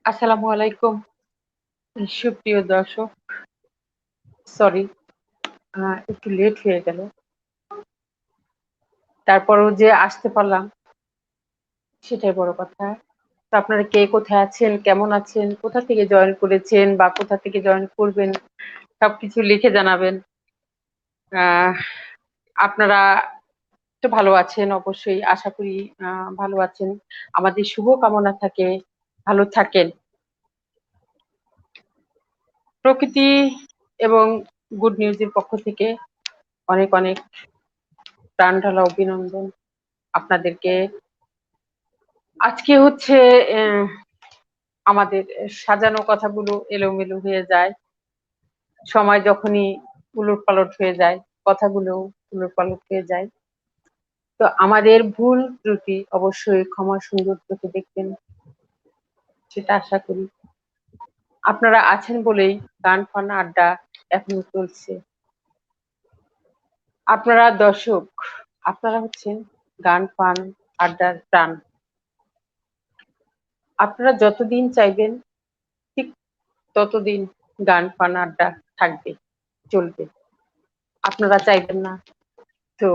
আসসালামু আলাইকুম সুপ্রিয় দর্শক। সরি, একটু লেট হয়ে গেল। তারপরও যে আসতে পারলাম সেটাই বড় কথা। তো আপনারা কে কোথায় আছেন, কেমন আছেন, কোথা থেকে জয়েন করেছেন বা কোথা থেকে জয়েন করবেন সবকিছু লিখে জানাবেন। আহ আপনারা তো ভালো আছেন অবশ্যই, আশা করি ভালো আছেন। আমাদের শুভ কামনা থাকে ভালো থাকেন। প্রকৃতি এবং গুড নিউজের পক্ষ থেকে অনেক অনেক প্রাণ ঢালা অভিনন্দন আপনাদেরকে। আজকে হচ্ছে আহ, আমাদের সাজানো কথাগুলো এলোমেলো হয়ে যায়, সময় যখনই উলটপালট হয়ে যায় কথাগুলো উলটপালট হয়ে যায়। তো আমাদের ভুল ত্রুটি অবশ্যই ক্ষমা সুন্দর চোখে দেখবেন, সেটা আশা করি। আপনারা আছেন বলেই গান ফান আড্ডা এখনো চলছে। আপনারা দর্শক, আপনারা হচ্ছেন গান ফান আড্ডার প্রাণ। আপনারা যতদিন চাইবেন ঠিক ততদিন গান ফান আড্ডা থাকবে, চলবে। আপনারা চাইবেন না তো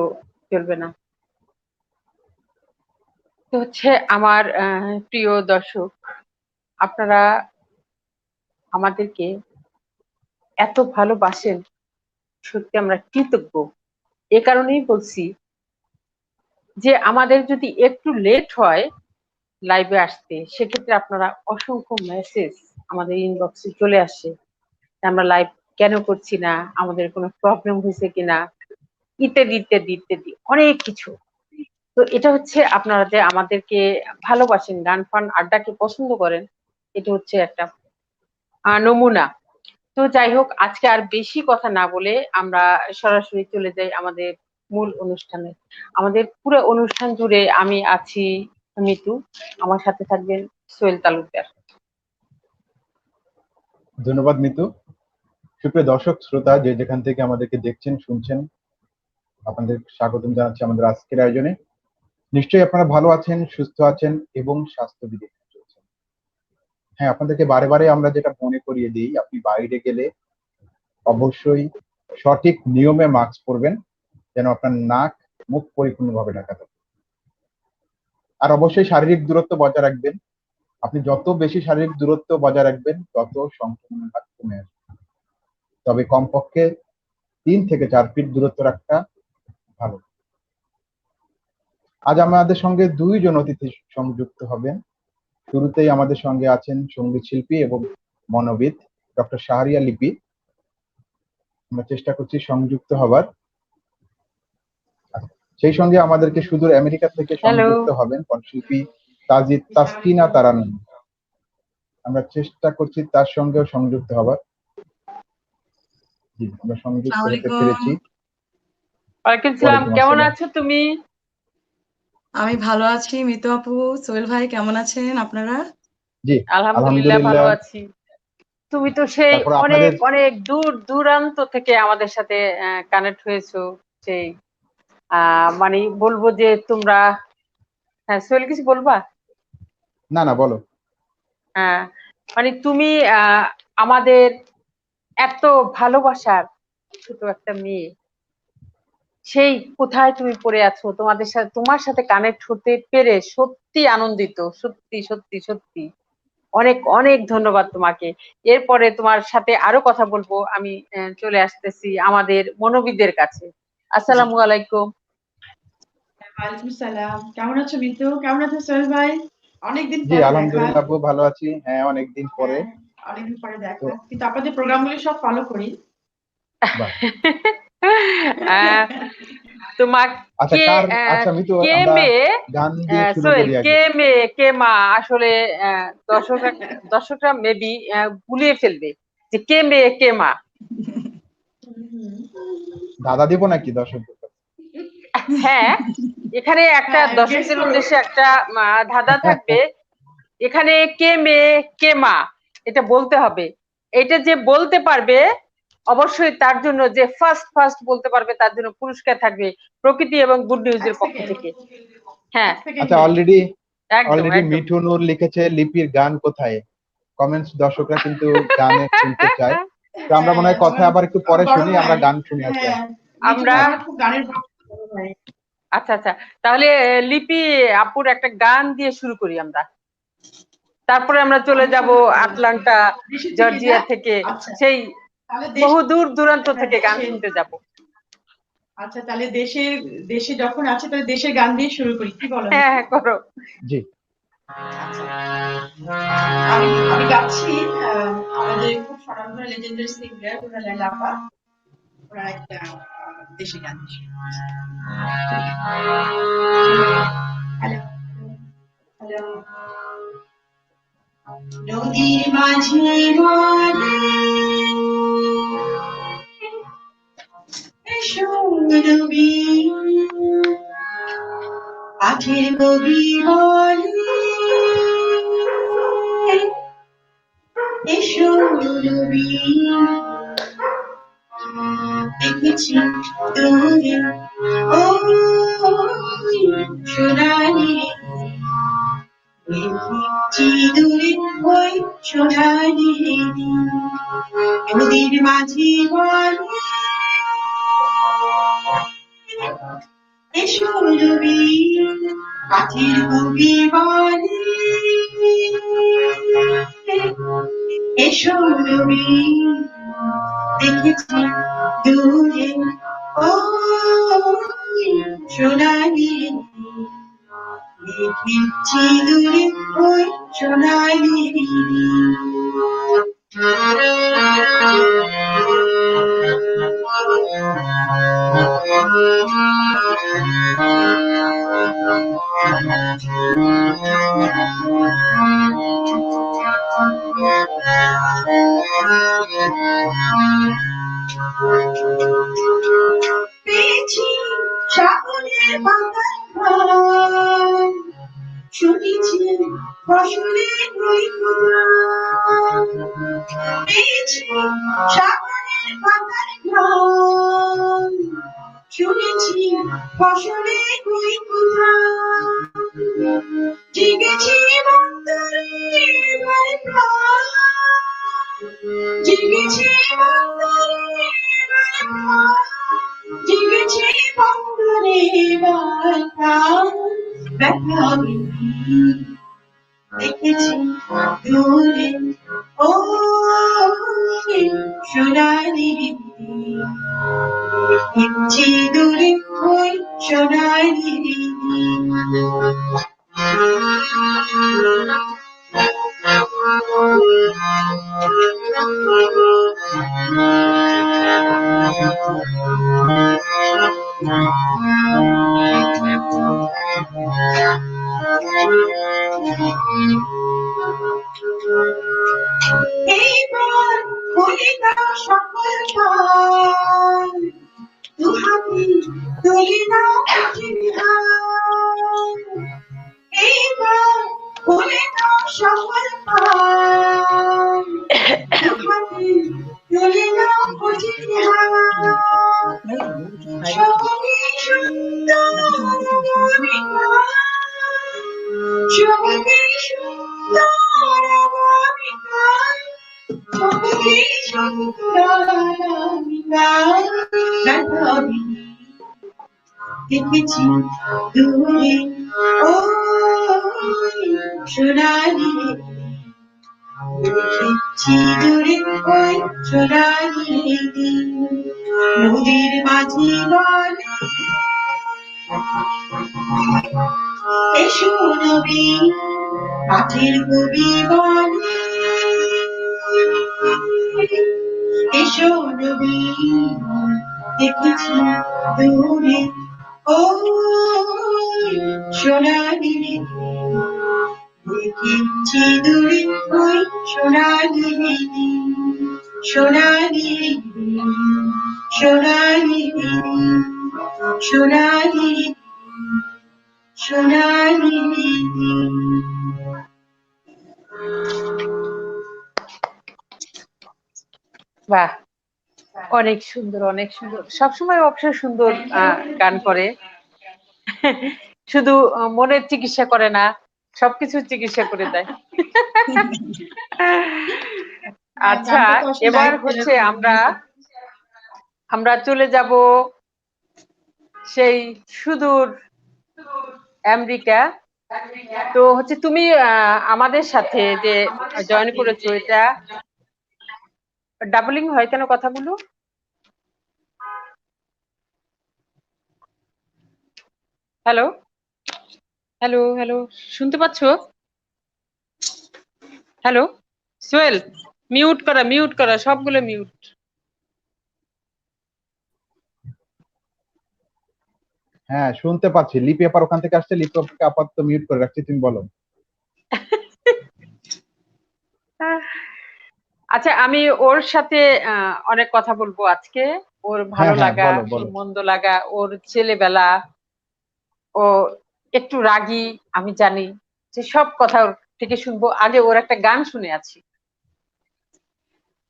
চলবে না। তো হচ্ছে আমার প্রিয় দর্শক, আপনারা আমাদেরকে এত ভালোবাসেন, সত্যি আমরা কৃতজ্ঞ। এ কারণেই বলছি যে আমাদের যদি একটু লেট হয় লাইভে আসতে, সেক্ষেত্রে আপনারা অসংখ্য মেসেজ আমাদের ইনবক্সে চলে আসে, আমরা লাইভ কেন করছি না, আমাদের কোনো প্রবলেম হয়েছে কিনা, ইত্যাদি ইত্যাদি ইত্যাদি অনেক কিছু। তো এটা হচ্ছে আপনারা যে আমাদেরকে ভালোবাসেন, গান ফান আড্ডাকে পছন্দ করেন, এটা হচ্ছে একটা নমুনা। তো যাই হোক, আজকে আর বেশি কথা না বলে আমরা সরাসরি চলে যাই আমাদের মূল অনুষ্ঠানে। আমাদের পুরো অনুষ্ঠান জুড়ে আমি আছি মিতু, আমার সাথে থাকবেন সোহেল তালুকদার। ধন্যবাদ মিতু। সুপ্রিয় দর্শক শ্রোতা, যে যেখান থেকে আমাদেরকে দেখছেন শুনছেন, আপনাদের স্বাগতম জানাচ্ছি আমাদের আজকের আয়োজনে। নিশ্চয়ই আপনারা ভালো আছেন, সুস্থ আছেন এবং স্বাস্থ্যবিধি মেনে চলছেন। হ্যাঁ, আপনাদেরকে বারে বারে আমরা যেটা মনে করিয়ে দিই, আপনি বাইরে গেলে অবশ্যই সঠিক নিয়মে মাস্ক পরবেন, যেন আপনার নাক মুখ পরিপূর্ণভাবে ঢাকা থাকে। আর অবশ্যই শারীরিক দূরত্ব বজায় রাখবেন। আপনি যত বেশি শারীরিক দূরত্ব বজায় রাখবেন তত সংক্রমণের হার কমে আসবে। তবে কমপক্ষে 3 থেকে 4 ফিট দূরত্ব রাখা ভালো। আজ আমাদের সঙ্গে 2 জন অতিথি সংযুক্ত হবেন। শুরুতেই আমাদের সঙ্গে আছেন সঙ্গীত শিল্পী এবং মনোবিদ ডক্টর শাহরিয়া লিপি। আমরা চেষ্টা করছি সংযুক্ত হবার। সেই সঙ্গে আমাদেরকে সুদূর আমেরিকা থেকে হ্যালো। সংযুক্ত হবেন কণ্ঠশিল্পী তাসকিনা তারানূম। আমরা চেষ্টা করছি তার সঙ্গেও সংযুক্ত হবার। জি, আমরা সংযুক্ত হতে পেরেছি। ওয়ালাইকুম সালাম, ওয়ালাইকুম কেমন আসসালাম। আছো তুমি? আমি ভালো আছি মিতু আপু। সোহেল ভাই কেমন আছেন আপনারা? জি, আলহামদুলিল্লাহ ভালো আলহামদুলিল্লাহ। আছি। তুমি তো সেই তারপর অনেক আপনাদের অনেক দূর দূরান্ত থেকে আমাদের সাথে কানেক্ট হয়েছো। সেই মানে বলবো যে তোমরা, হ্যাঁ সোহেল কিছু বলবা? না না বলো। হ্যাঁ, মানে তুমি আমাদের এত ভালোবাসার ছোট একটা মেয়ে, সেই কোথায় তুমি পড়ে আছো, তোমাদের সাথে তোমার সাথে কানেক্ট হতে পেরে সত্যি আনন্দিত, সত্যি সত্যি সত্যি অনেক অনেক ধন্যবাদ তোমাকে। এরপরে তোমার সাথে আরো কথা বলবো আমি। চলে আসতেছি আমাদের মনোবিদের কাছে। জি, আসসালামু আলাইকুম। ওয়ালাইকুম সালাম। কেমন আছো মিতু? কেমন আছো সোহেল ভাই? অনেকদিন জি, পর দেখা। আলহামদুলিল্লাহ আপু ভালো আছি। হ্যাঁ, অনেকদিন পরে। হ্যাঁ, অনেকদিন পরে তো দেখা। কিন্তু আপনাদের প্রোগ্রামগুলি সব ফলো করি। বাহ। আহ, আচ্ছা তোমাকে আচ্ছা মিতু, কে আমরা মেয়ে, গান দিয়ে শুরু সোহেল করি কে আগে। মেয়ে কে মা, আসলে দর্শকরা দর্শকরা মেবি গুলিয়ে ফেলবে যে কে মেয়ে কে মা। দাদা দিব নাকি দর্শকদের কাছে? হ্যাঁ, এখানে একটা হ্যাঁ, গেস দর্শকদের করো। উদ্দেশ্যে একটা ধাঁধা থাকবে। এখানে কে মেয়ে কে মা এটা বলতে হবে। এটা যে বলতে পারবে অবশ্যই তার জন্য, যে ফার্স্ট ফার্স্ট বলতে পারবে তার জন্য পুরস্কার থাকবে প্রকৃতি এবং গুড এক নিউজের পক্ষ সেকেন্ড, থেকে। হ্যাঁ, এক আচ্ছা, সেকেন্ডে। অলরেডি একদম অলরেডি একদম। মিঠু নূর লিখেছে লিপির গান কোথায়। কমেন্টস দর্শকরা কিন্তু গানে শুনতে চায়। তো আমরা মনে হয় কথা আবার একটু পরে শুনি, আমরা গান শুনি আজকে। হ্যাঁ, আমরা খুব গানের ভক্ত বড় ভাই। আচ্ছা আচ্ছা, তাহলে লিপি আপুর একটা গান দিয়ে শুরু করি আমরা, তারপরে আমরা চলে যাব আটলান্টা দেশের থেকে জর্জিয়া না? থেকে, আচ্ছা, সেই তাহলে বহু দূর দূরান্ত হ্যাঁ, থেকে গান দেশের- শুনতে যাব। আচ্ছা, তাহলে দেশে যখন আছে তাহলে দেশের গান দিয়ে শুরু করি, কি বলেন? হ্যাঁ হ্যাঁ, করো। জি। আচ্ছা, আমি গাচ্ছি আমাদের খুব স্বনামধন্য লেজেন্ডারি সিঙ্গার রুনা লাপা, ওরা একটা দেশি গান। Hello hello. নদীর মাঝে বলে এসো নবী, পাখির কবি বলে এসো নবী, দেখেছি দূরে ওই সোনালি, দেখেছি দূরে ওই সোনালি নদীর মাঝি বলে এসো নবী, পাখির কবি বলে এসো নবী, দেখেছি দূরে ওই সোনালি, দেখেছি দূরে ওই সোনালি। পেয়েছি সাগরের পাতার ঘ্রাণ, শুনেছি ফসলের বইগুলো, পেয়েছি সাগরের পাতার ঘ্রাণ, শুনেছি ফসলের বইগুলো, জেগেছি বন্দরে এবার প্রাণ, জেগেছি বন্দরে এবার প্রাণ, জেগেছি বন্দরে এবার প্রাণ, ব্যথা দেখেছি দূরে ওই সোনালি, দেখেছি দূরে ওই সোনালি। এইবার বলি না সকল গান, দুহাতে তুলি না প্রতিবিধান, এইবার বলি না সকল গান, দুহাতে তুলি না প্রতিবিধান, সঙ্গে সুন্দর অবমিকার, সঙ্গে সুন্দর অবমিকার, সঙ্গে সুন্দর অবমিকার, ব্যথাবি দেখেছি দূরে ওই সোনালি, দেখেছি দূরে ওই সোনালি, নদীর মাঝি বলে এসো নবী, পাখির কবি বলে এসো নবী, দেখেছি দূরে ওই সোনালি, দেখেছি দূরে ওই সোনালি, সোনালি সোনালি সোনালি সোনালি। বাহ, অনেক সুন্দর, অনেক সুন্দর, সবসময় অবশ্যই সুন্দর গান করে। শুধু মনের চিকিৎসা করে না, সবকিছু চিকিৎসা করে দেয়। আচ্ছা, গানটা তো আসলে এবার live হচ্ছে এরকম আমরা চলে যাব সেই সুদূর আমেরিকা। তো হচ্ছে তুমি আমাদের সাথে যে জয়েন করেছো, এটা ডাবলিং হয় কেন কথাগুলো? হ্যালো, হ্যালো, হ্যালো, শুনতে পাচ্ছো? হ্যালো সোহেল, মিউট করা সবগুলো মিউট। হ্যাঁ, শুনতে পাচ্ছি। লিপি আপার ওখান থেকে আসছে, লিপি আপাকে আপাতত মিউট করে রাখছি, তুমি বলো। আচ্ছা, আমি ওর সাথে অনেক কথা বলবো আজকে। ওর ভালো হ্যাঁ হ্যাঁ, লাগা, বলো ওর বলো। মন্দ লাগা, ওর ছেলেবেলা, ও একটু রাগী আমি জানি, যে সব কথা ওর থেকে শুনবো। আগে ওর একটা গান শুনে আছি।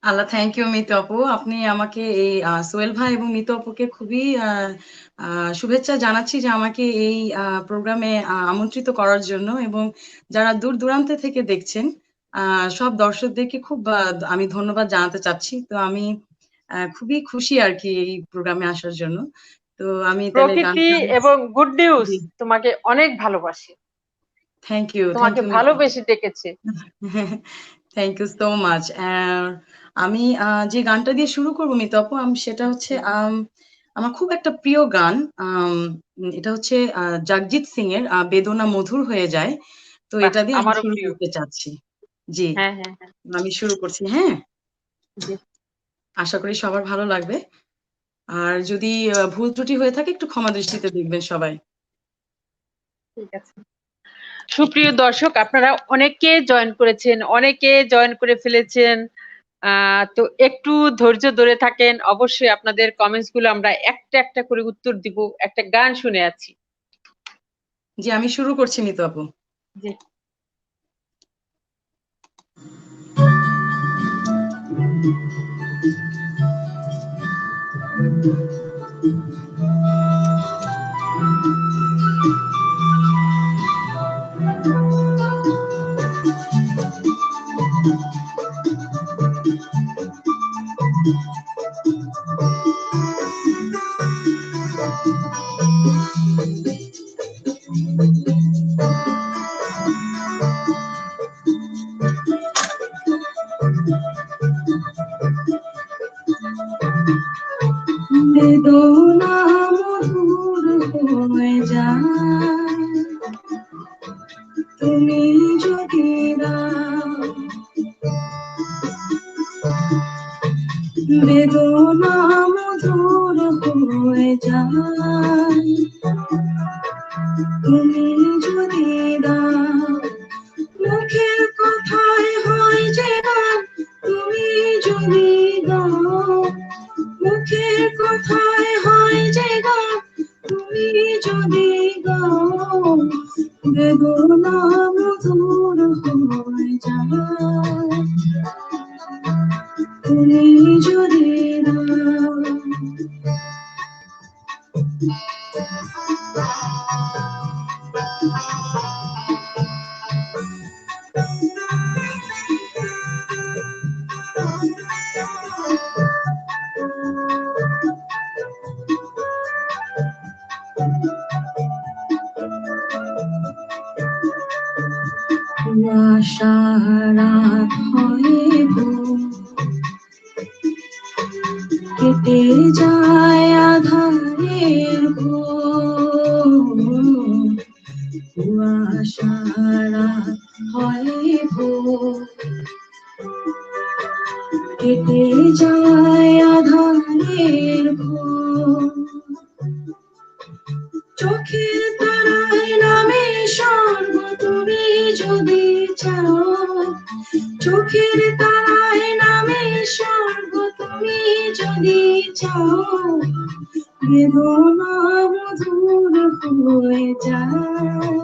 আল্লাহ, থ্যাংক ইউ মিতু আপু। আপনি আমাকে এই সোহেল ভাই এবং মিতু আপুকে খুবই শুভেচ্ছা জানাচ্ছি যে আমাকে এই প্রোগ্রামে আমন্ত্রিত করার জন্য, এবং যারা দূর দূরান্ত থেকে দেখছেন সব দর্শকদেরকে খুব আমি ধন্যবাদ জানাতে চাচ্ছি। তো আমি খুবই খুশি আর কি এই প্রোগ্রামে আসার জন্য। তো আমি তাহলে প্রকৃতি গানটা, এবং গুড নিউজ জি, তোমাকে অনেক ভালোবাসে, থ্যাংক ইউ তোমাকে মিতু। ভালোবেসে ডেকেছে। Thank you so much. আমি যে গানটা দিয়ে শুরু করবো মিতু আপু, সেটা হচ্ছে আমার খুব একটা প্রিয় গান। এটা হচ্ছে জগজিৎ সিং এর বেদনা মধুর হয়ে যায়। তো বাহ, এটা দিয়ে আমি আমারও শুরু প্রিয়। করতে চাচ্ছি। জি, হ্যাঁ, হ্যাঁ, হ্যাঁ, আমি শুরু করছি। হ্যাঁ, জি, আশা করি সবার ভালো লাগবে। আর যদি ভুল ত্রুটি হয়ে থাকে একটু ক্ষমা দৃষ্টিতে দেখবেন সবাই। ঠিক আছে। সুপ্রিয় দর্শক, আপনারা অনেকে জয়েন করেছেন, অনেকে জয়েন করে ফেলেছেন। তো একটু ধৈর্য ধরে থাকেন, অবশ্যই আপনাদের কমেন্টস গুলো আমরা একটা একটা করে উত্তর দিব। একটা গান শুনে আছি। জি, আমি শুরু করছি মিতু আপু। জি। বেদনা মধুর হয়ে যায় তুমি যদি দাও, বেদনা মধুর হয়ে যায় তুমি যদি দাও, মুখের কথায় হয় যে গান তুমি যদি দাও, মুখের কথায় হয় যে গান তুমি যদি গাও, বেদনা মধুর হয়ে যায় তুমি যদি দাও। আশারাত হইব কেটে যায় আধারের ঘোর, আশারাত হইব কেটে যায় আধারের ঘোর, চোখের তারায় নামে স্বর্গ তুমি যদি চাও, চোখের তারায় নামে স্বর্গ তুমি যদি চাও, বেদনা মধুর হয়ে যায়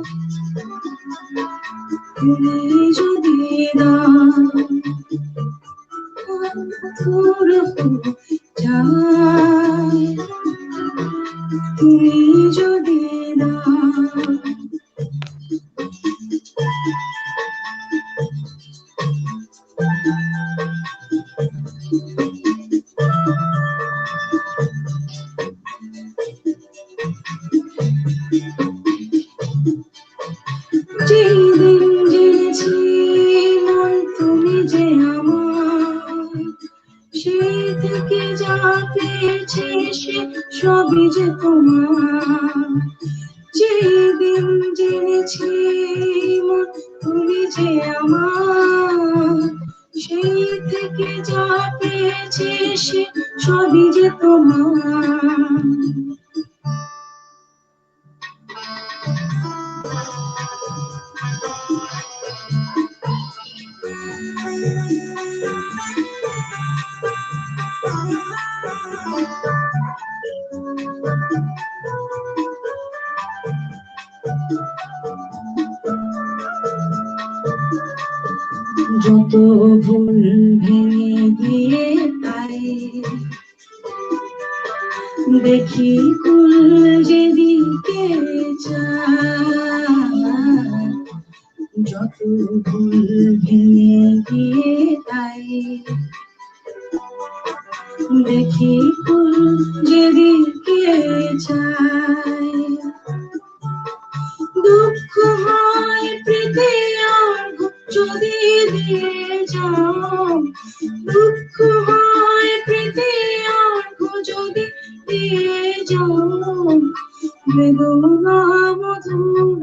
তুমি যদি দাও, মধুর হয়ে যায় তুমি যদি দাও। সবই যে তোমার। যেদিন জেনেছি মন তুমি যে আমার, সেই থেকে যা পেয়েছি সে সবই যে তোমার। যত ভুল ভেঙে গিয়ে তাই দেখি কুল যেদিকে যায়, যত ভুল ভেঙে গিয়ে তাই দেখি কুল যেদিকে যায়। দুঃখ হয় প্রীতি আর যদি দিয়ে যাও, দুঃখ হয় প্রীতি আর যদি দিয়ে যাও, বেদনা মধুর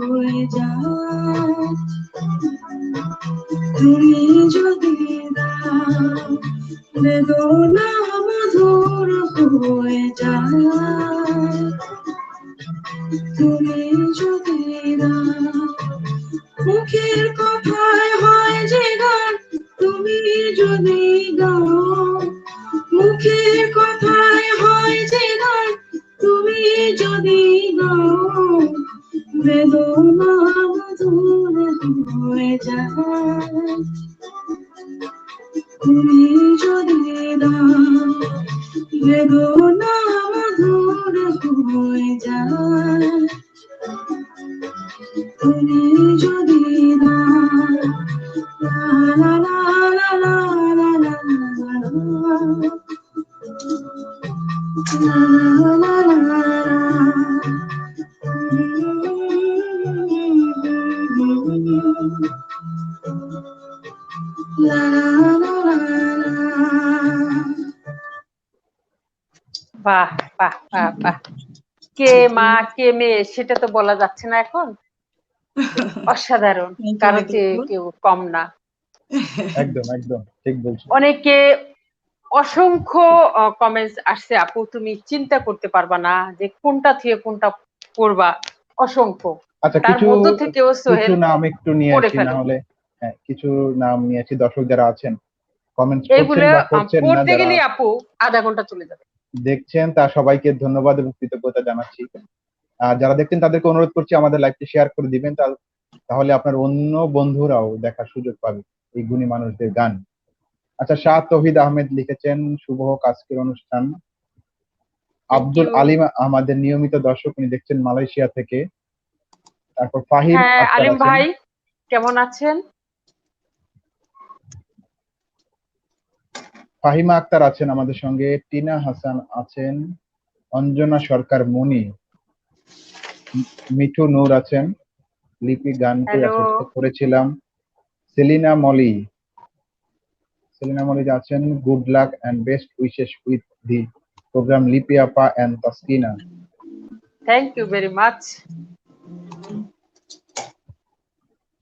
হয়ে যায়। তুমি যদি দাও, বেদনা মধুর হয়ে যায়। তুমি যদি দাও, মুখের কথায় হয় যে গান, তুমি যদি গাও, মুখের কথায় হয় যে গান, তুমি যদি গাও, বেদনা মধুর হয়ে যায়। তুমি যদি দাও, বেদনা মধুর হয়ে যায়। তুমি যদি দাও, লা লা লা লা লা লা লা লা লা লা লা লা লা। বাহ বাহ বাহ বাহ, কে মা কে মেয়ে সেটা তো বলা যাচ্ছে না এখন। অসাধারণ, কারো চেয়ে কেউ কম না। একদম একদম ঠিক বলছো। অনেকে অসংখ্য কমেন্টস আসছে, আপু তুমি চিন্তা করতে পারবা না যে কোনটা থেকে কোনটা করবা, অসংখ্য। আচ্ছা, তার কিছু মধ্য থেকেও কিছু সোহেল নাম একটু নিয়ে পড়ে আসি, না ফেলো। হলে হ্যাঁ, কিছু নাম নিয়ে আসি। দর্শক যারা আছেন, কমেন্টস করছেন এগুলো বা করছেন না, পড়তে যারা গেলে আপু আধা ঘন্টা চলে যাবে। দেখছেন তা সবাইকে ধন্যবাদ এবং কৃতজ্ঞতা জানাচ্ছি। আর যারা দেখছেন তাদেরকে অনুরোধ করছি আমাদের লাইভটি শেয়ার করে দিবেন, তাহলে আপনার অন্য বন্ধুরাও দেখার সুযোগ পাবে এই গুণী মানুষদের গান। আচ্ছা, শাহ তৌহিদ আহমেদ লিখেছেন, শুভ হোক আজকের অনুষ্ঠান। Thank Abdul you. আলিম আমাদের নিয়মিত দর্শক, উনি দেখছেন মালয়েশিয়া থেকে। তারপর ফাহিম হ্যাঁ আক্তার আলিম আছেন। ভাই কেমন আছেন? ফাহিমা আক্তার আছেন আমাদের সঙ্গে, টিনা হাসান আছেন, অঞ্জনা সরকার মনি, মিঠু নূর আছেন, লিপি গান হ্যালো। করেছিলাম, সেলিনা মলি আছেন, good luck and best wishes with the program Lipi আপা and Taskina. Thank you very much.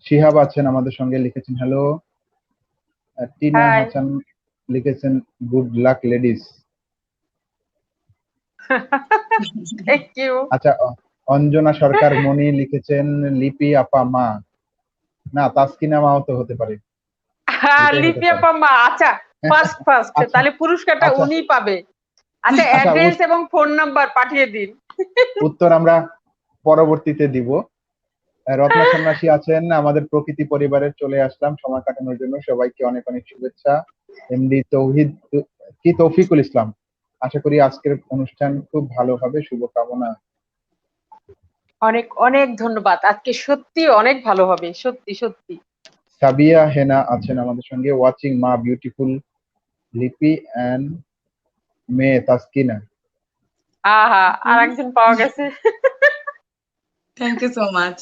Shihab আছেন আমাদের সঙ্গে, লিখেছেন হ্যালো। টিনা হাই। হাসান লিখেছেন good luck ladies. Thank you. আচ্ছা, অঞ্জনা সরকার মনি লিখেছেন লিপি আপা মা, না তাসকিনা মাও তো হতে পারে, এটাই হতে লিপি পারে। আপা মা, আচ্ছা ফার্স্ট আচ্ছা তাহলে পুরস্কারটা আচ্ছা উনিই পাবে। আচ্ছা আচ্ছা, অ্যাড্রেস এবং ফোন নাম্বার পাঠিয়ে দিন। উত্তর আমরা পরবর্তীতে দিব। রত্না সন্ন্যাসী আছেন, আমাদের প্রকৃতি পরিবারের চলে আসলাম সময় কাটানোর জন্য, সবাইকে অনেক অনেক শুভেচ্ছা। এমডি তৌফিকুল ইসলাম, আশা করি আজকের অনুষ্ঠান খুব ভালো হবে, শুভকামনা। অনেক অনেক ধন্যবাদ, আজকে সত্যি অনেক ভালো হবে, সত্যি সত্যি। সাবিয়া হেনা আছেন আমাদের সঙ্গে, ওয়াচিং মা বিউটিফুল লিপি অ্যান্ড মেয়ে তাসকিনা। আহা, আর একজন পাওয়া গেছে। Thank you so much.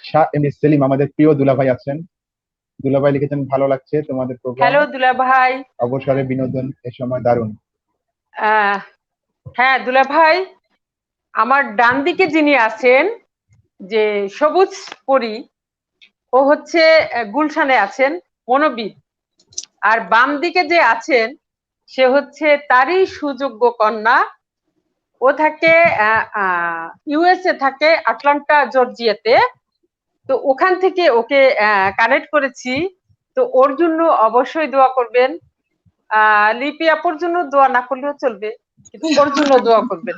Shah MD Selim আমাদের প্রিয় দুলাভাই আছেন, দুলাভাই লিখেছেন ভালো লাগছে তোমাদের প্রোগ্রাম, হ্যালো দুলা ভাই। অবসরে বিনোদন এ সময় দারুণ। হ্যাঁ দুলা ভাই, আমার ডান দিকে যিনি আছেন, যে সবুজ পরি, ও হচ্ছে গুলশানে আছেন, মনোবিদ। আর বাম দিকে যে আছেন, সে হচ্ছে তারই সুযোগ্য কন্যা। ও থাকে ইউএসএ থাকে, আটলান্টা জর্জিয়াতে। তো ওখান থেকে ওকে কানেক্ট করেছি। তো ওর জন্য অবশ্যই দোয়া করবেন। লিপি আপুর জন্য দোয়া না করলেও চলবে, কিন্তু ওর জন্য দোয়া করবেন।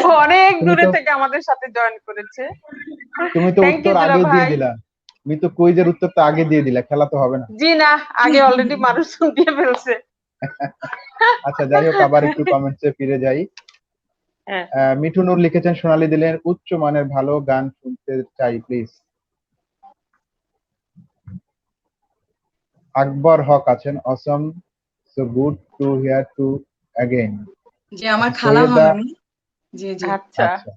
ও অনেক তুমি দূরে তো থেকে আমাদের সাথে জয়েন করেছে। তুমি তো থ্যাংক ইউ উত্তর দুলা আগে দিয়ে ভাই। দিলা। তুমি তো কুইজের উত্তর তো আগে দিয়ে দিলা, খেলা তো হবে না। জি না, আগে অলরেডি মানুষ দিয়ে ফেলছে। আচ্ছা, যাই হোক, আবার একটু কমেন্টসে ফিরে যাই। হ্যাঁ, মিঠু নূর লিখেছেন, সোনালী দিলেন উচ্চ মানের ভালো গান শুনতে চাই প্লিজ। আকবর হক আছেন, Assam, so good to hear to again. যে আমার আচ্ছা, খালা হন সৈয়দা। উনি। জি জি। আচ্ছা। আচ্ছা,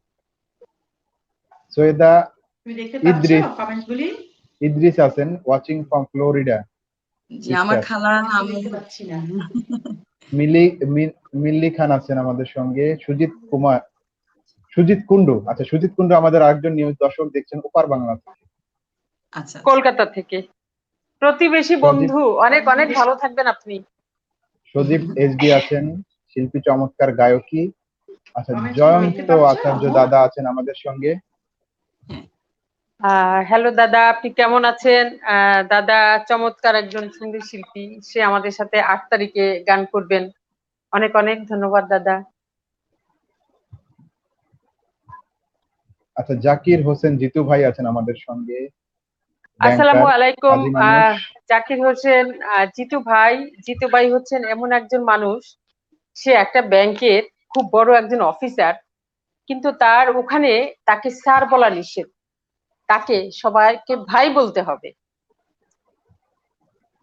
সৈয়দা তুমি দেখতে পাচ্ছ ইদ্রিস কমেন্টস গুলি? ইদ্রিস আছেন, ওয়াচিং ফ্রম ফ্লোরিডা। যে আমার খালা আমি আমি দেখতে পাচ্ছি না। মিলি মিল্লি খান আছেন আমাদের সঙ্গে, সুজিত কুন্ডু। আচ্ছা, সুজিত কুন্ডু আমাদের আরেকজন নিয়মিত দর্শক, দেখছেন ওপার বাংলা থেকে। আচ্ছা আচ্ছা। কলকাতা থেকে প্রতিবেশী সজীব বন্ধু, অনেক অনেক ভালো থাকবেন আপনি। সজীব এইচডি আছেন, শিল্পী চমৎকার গায়কী। আচ্ছা, কমেন্টস গুলো দেখতে জয়ন্ত পাচ্ছ আচার্য আপু? দাদা আছেন আমাদের সঙ্গে। হ্যালো দাদা, আপনি কেমন আছেন? দাদা চমৎকার একজন সঙ্গীত শিল্পী, সে আমাদের সাথে 8 তারিখে গান করবেন। অনেক অনেক ধন্যবাদ দাদা। আচ্ছা, জাকির হোসেন জিতু ভাই আছেন আমাদের সঙ্গে, আসসালামু ব্যাংকার, আলাইকুম। কাজী মানুষ। জাকির হোসেন, জিতু ভাই। জিতু ভাই হচ্ছেন এমন একজন মানুষ, সে একটা ব্যাংকের খুব বড় একজন অফিসার, কিন্তু তার ওখানে তাকে স্যার বলা নিষেধ, তাকে সবাইকে ভাই বলতে হবে।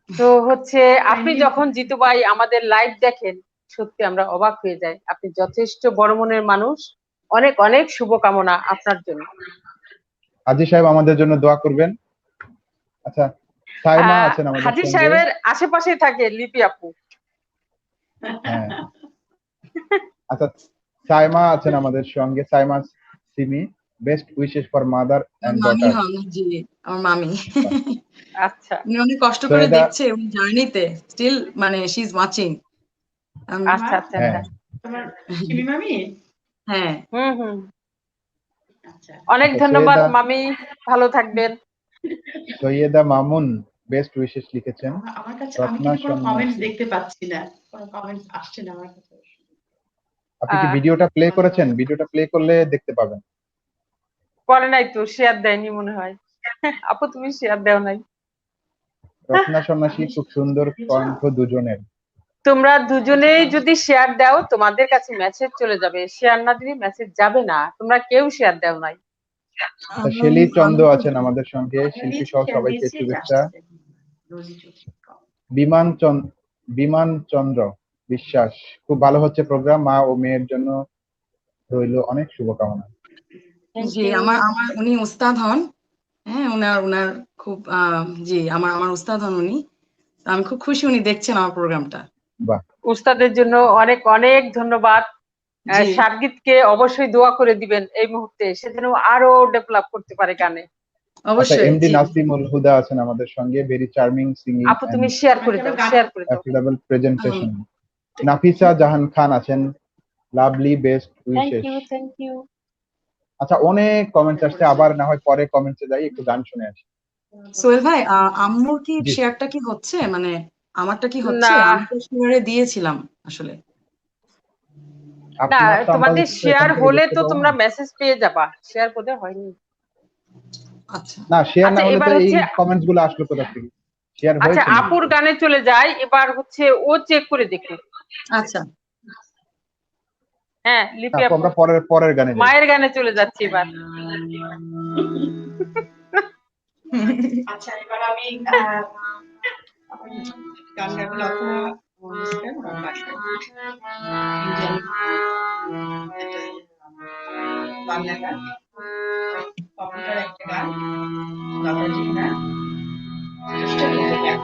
তো হচ্ছে আপনি যখন জিতু ভাই আমাদের লাইভ দেখেন, সত্যি আমরা অবাক হয়ে যাই। আপনি যথেষ্ট বড় মনের মানুষ। অনেক অনেক শুভকামনা আপনার জন্য। হাজী সাহেব আমাদের জন্য দোয়া করবেন। আচ্ছা, সাইমা আছেন আমাদের হাজির সঙ্গে। সাহেবের আশেপাশে থাকে লিপি আপু। হ্যাঁ, আচ্ছা, সাইমা আছেন আমাদের সঙ্গে, Saima Simi, best wishes for mother আমার এন্ড মামি ডটার। হন, জি আমার মামি। আচ্ছা উনি অনেক কষ্ট করে সৈয়দা। দেখছে উনি জার্নিতে, স্টিল মানে শি ইজ ওয়াচিং। আচ্ছা আচ্ছা হ্যাঁ, আচ্ছা। তোমার শিমি মামি? হ্যাঁ। হুম। আচ্ছা। অনেক আচ্ছা, ধন্যবাদ মামি, ভালো থাকবেন। সৈয়দা মামুন বেস্ট উইশেস লিখেছেন। আমার কাছে আমি রত্না কিন্তু কোনো কমেন্টস সন্ন্যাসী, দেখতে পাচ্ছি না। কোনো কমেন্টস আসছে না আমার কাছে। আপনি কি আহ ভিডিওটা প্লে করেছেন? ভিডিওটা প্লে করলে দেখতে পাবেন। করে নাই তো, শেয়ার দেয়নি মনে হয়। আপু তুমি শেয়ার দেও নাই। রত্না সন্ন্যাসী, আমি খুব সুন্দর দিয়েছ? কণ্ঠ দুজনের। তোমরা দুজনেই যদি শেয়ার দাও, তোমাদের কাছে মেসেজ চলে যাবে। শেয়ার না দিলে মেসেজ যাবে না। তোমরা কেউ শেয়ার দাও নাই। আচ্ছা, শেলি আমি চন্দ্র আছেন আমাদের সঙ্গে, আমিও শিল্পী দিয়েছি, সহ শেয়ার সবাইকে দিয়েছি, এটা শুভেচ্ছা। আসছে। রোজি চৌধুরী। বিমান বিমান চন্দ্র বিশ্বাস, খুব ভালো হচ্ছে প্রোগ্রাম, মা ও মেয়ের জন্য রইল অনেক শুভকামনা। থ্যাংক জি, ইউ। আমার আমার উনি উস্তাদ হন। হ্যাঁ, উনার উনার খুব জি, আমার আমার উস্তাদ হন উনি। তো আমি খুব খুশি উনি দেখছেন আমার প্রোগ্রামটা। বাহ, উস্তাদের জন্য অনেক অনেক ধন্যবাদ। জি সার্গিতকে অবশ্যই দোয়া করে দিবেন এই মুহূর্তে, সে যেন আরো ডেভেলপ করতে পারে গানে। আচ্ছা, অবশ্যই। এমডি জি নাসিমুল হুদা আছেন আমাদের সঙ্গে, ভেরি চার্মিং সিঙ্গিং আপু এন্ড তুমি শেয়ার করে আমাকে দাও, আবার গান শেয়ার করে দাও। Affordable presentation. নাফিসা জাহান খান আছেন, lovely, best thank wishes. You, thank you. আচ্ছা, অনেক কমেন্টস আসছে, আবার না হয় পরে কমেন্টসে যাই, একটু গান শুনে আসি। সোহেল ভাই, আম্মুর কি জি, শেয়ারটা কি হচ্ছে, মানে আমারটা কি হচ্ছে? না আমি তো শেয়ারে দিয়েছিলাম আসলে। না, আপনার তো তোমাদের আপাতত এখান শেয়ার থেকে হলে দেখতে তো পাবো না। তোমরা মেসেজ পেয়ে যাবা, শেয়ার কোথায় হয়নি। আচ্ছা না, শেয়ার না আচ্ছা হলে এবার তো এই হচ্ছে, কমেন্টস গুলো আসলো কোথা থেকে? শেয়ার আচ্ছা হয়েছে আপুর নিশ্চয়ই। গানে চলে যায়, এবার হচ্ছে ও চেক করে দেখুক। আচ্ছা। হ্যাঁ লিপি আপু, আপু, আমরা পরের পরের গানে যাই। মায়ের গানে চলে যাচ্ছি এবার। আচ্ছা, এবার আমি গান গাবো, অথবা অনুষ্ঠান বা ভাষণ। ইন্ডিয়ান বাংলা গান, পপুলার একটা গান, লতাজির গান, চেষ্টা করবো গান।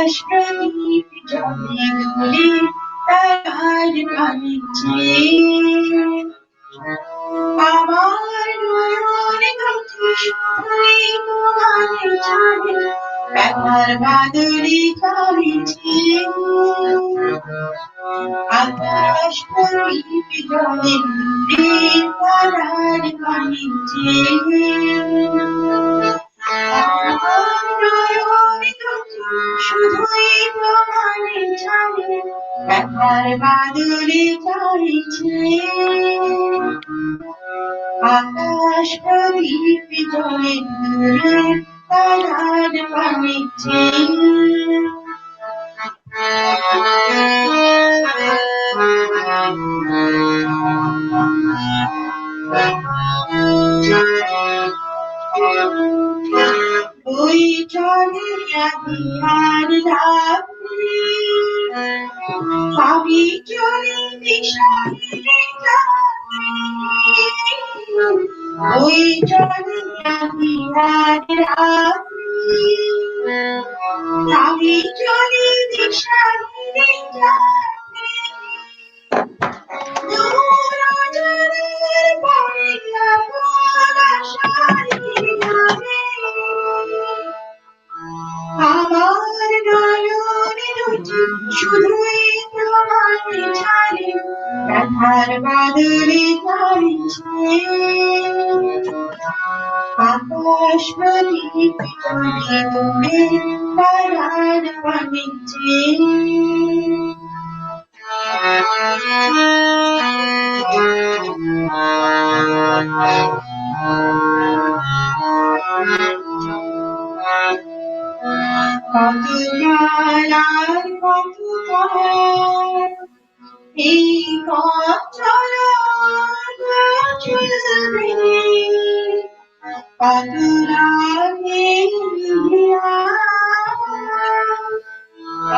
আকাশ প্রদীপ জ্বলে দুলে তারার পানে চেয়ে আমার নয়নে কাছে শুধুই তোমার ছায়া ব্যথার বাদলে চাইছে আকাশ প্রদীপ জ্বলে দুলে তারার পানে চেয়ে আমার নয়নে কাছে শুধুই তোমার ছায়া ব্যথার বাদলে চাইছে আকাশ প্রদীপ জ্বলে দূরে তারার পানে চেয়ে ওই চলে আধার রাত্রি আমি চলে দিশাহারা রাত্রি ওই চলে আধার রাত্রি আমি চলে দিশাহারা রাত্রি দূর অজানার পরে আপন আশার কিনারে আমার নয়নে দুটি শুধুই তোমার ছাড়ে ব্যথার বাদলে চাইছে আকাশ প্রদীপ জ্বলে দূরে তারার পানে কত আর কত এই পথ চলা চলবে কত রাগে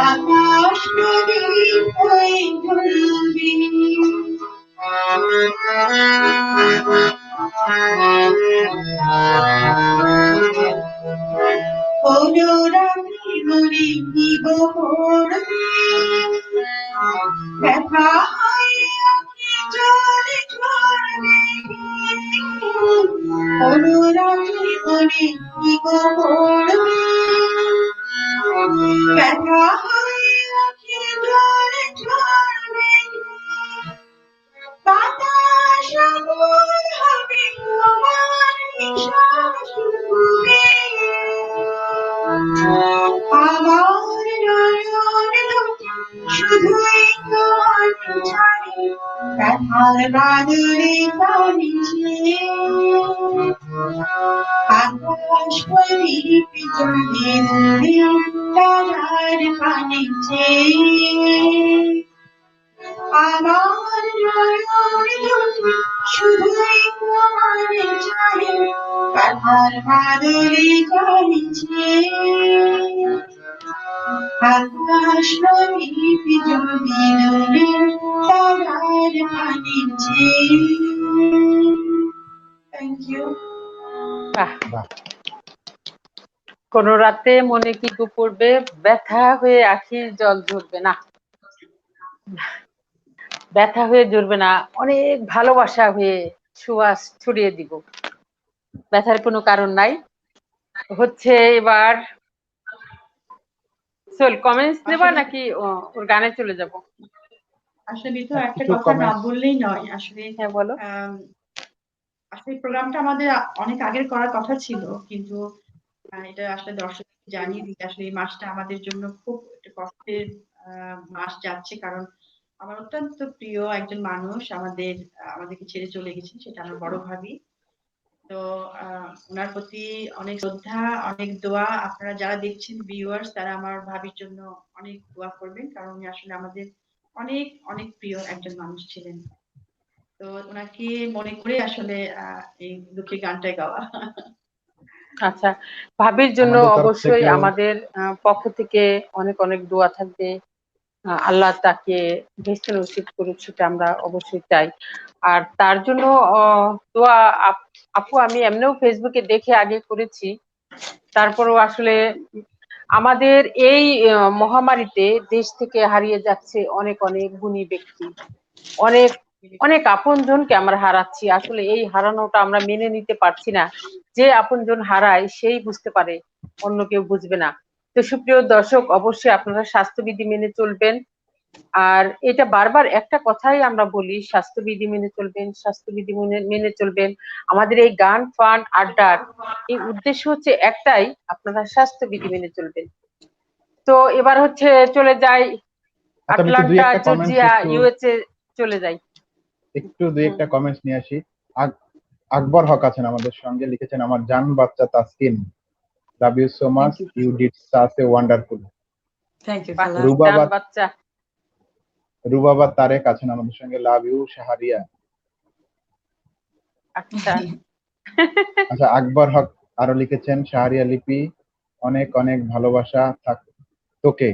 আকাশ প্রদীপ হয়ে জ্বলবে কোনো রাতে ঘুরে দিব পড়বে ব্যথা হয়ে জলে ঝরবে কোনো রাতে ঘুরে দিব পড়বে ব্যথা হয়ে জলে ঝরবে বাতাস আগুন হবে তোমার নিঃশ্বাস শুনবে আমার নয়নে দুটি শুধুই তোমার ছাড়ে ব্যথার বাদলে চাইছে আকাশ প্রদীপ জ্বলে দূরে তারার পানে চেয়ে আমার নয়নে দুটি শুধুই তোমার ছাড়ে ব্যথার বাদলে চাইছে আকাশ প্রদীপ জ্বলে দূরে তারার পানে চেয়ে থ্যাংক ইউ বাহ, বাহ কোনো রাতে মনে কি গো পড়বে ব্যথা হয়ে আখির জল ঝরবে না, ব্যথা হয়ে ঝরবে না, অনেক ভালোবাসা হয়ে সুবাস ছড়িয়ে দিব, ব্যথার কোনো কারণ নাই। হচ্ছে এবার চল কমেন্টস নেবা আসলে নাকি ওর গানে চলে যাব? আসলে তো একটা কিছু কথা না comments। বললেই নয় আসলে হ্যাঁ বলো। আসলে প্রোগ্রামটা আমাদের অনেক আগের করার কথা ছিল কিন্তু এটা আসলে দর্শক জানিয়ে দিতে আসলে এই মাসটা আমাদের জন্য খুব একটা কষ্টের মাস যাচ্ছে কারণ আমার অত্যন্ত প্রিয় একজন মানুষ আমাদেরকে ছেড়ে চলে গেছেন, সেটা আমার বড় ভাবি। তো ওনার প্রতি অনেক শ্রদ্ধা, অনেক দোয়া। আপনারা যারা দেখছেন ভিউয়ার্স তারা আমার ভাবির জন্য অনেক দোয়া করবেন, কারণ উনি আসলে আমাদের অনেক অনেক প্রিয় একজন মানুষ ছিলেন। তো ওনাকে মনে করে আসলে এই দুঃখের গানটাই গাওয়া। আচ্ছা, ভাবির জন্য আমাদের তরফ অবশ্যই থেকেও আমাদের পক্ষ থেকে অনেক অনেক দোয়া থাকবে। আল্লাহ তাকে ভেস্তে নসিব করুক, সেটা আমরা অবশ্যই চাই। আর তার জন্য দোয়া আপু আমি এমনিও ফেসবুকে দেখে আগে করেছি, তারপরও আসলে আমাদের এই মহামারীতে দেশ থেকে হারিয়ে যাচ্ছে অনেক অনেক গুণী ব্যক্তি, অনেক অনেক আপনজনকে আমরা হারাচ্ছি। আসলে এই হারানোটা আমরা মেনে নিতে পারছি না। যে আপনজন হারায় সেই বুঝতে পারে, অন্য কেউ বুঝবে না। তো সুপ্রিয় দর্শক, অবশ্যই আপনারা স্বাস্থ্যবিধি মেনে চলবেন। আর এটা বারবার একটা কথাই আমরা বলি, স্বাস্থ্যবিধি মেনে চলবেন, স্বাস্থ্যবিধি মেনে চলবেন। আমাদের এই গান ফান আড্ডার এই উদ্দেশ্য হচ্ছে একটাই, আপনারা স্বাস্থ্যবিধি মেনে চলবেন। তো এবার হচ্ছে চলে যাই আচ্ছা, আমি একটু দুই আটলান্টা, একটা কমেন্টস জর্জিয়া, ইউএসএ চলে যাই। দুই একটা কমেন্টস নিয়ে আসি। আকবর হক আছেন আমাদের সঙ্গে, লিখেছেন আমার জান বাচ্চা Taskin, love you so much, Thank you. You did such a wonderful. Thank you, বাহ, Fala. রুবাবা জান বাচ্চা। রুবাবা তারেক আছেন আমাদের সঙ্গে, লাভ ইউ শাহরিয়া। আচ্ছা। আচ্ছা, আকবর হক আরো লিখেছেন, শাহরিয়া লিপি অনেক অনেক ভালোবাসা থাক তোকে।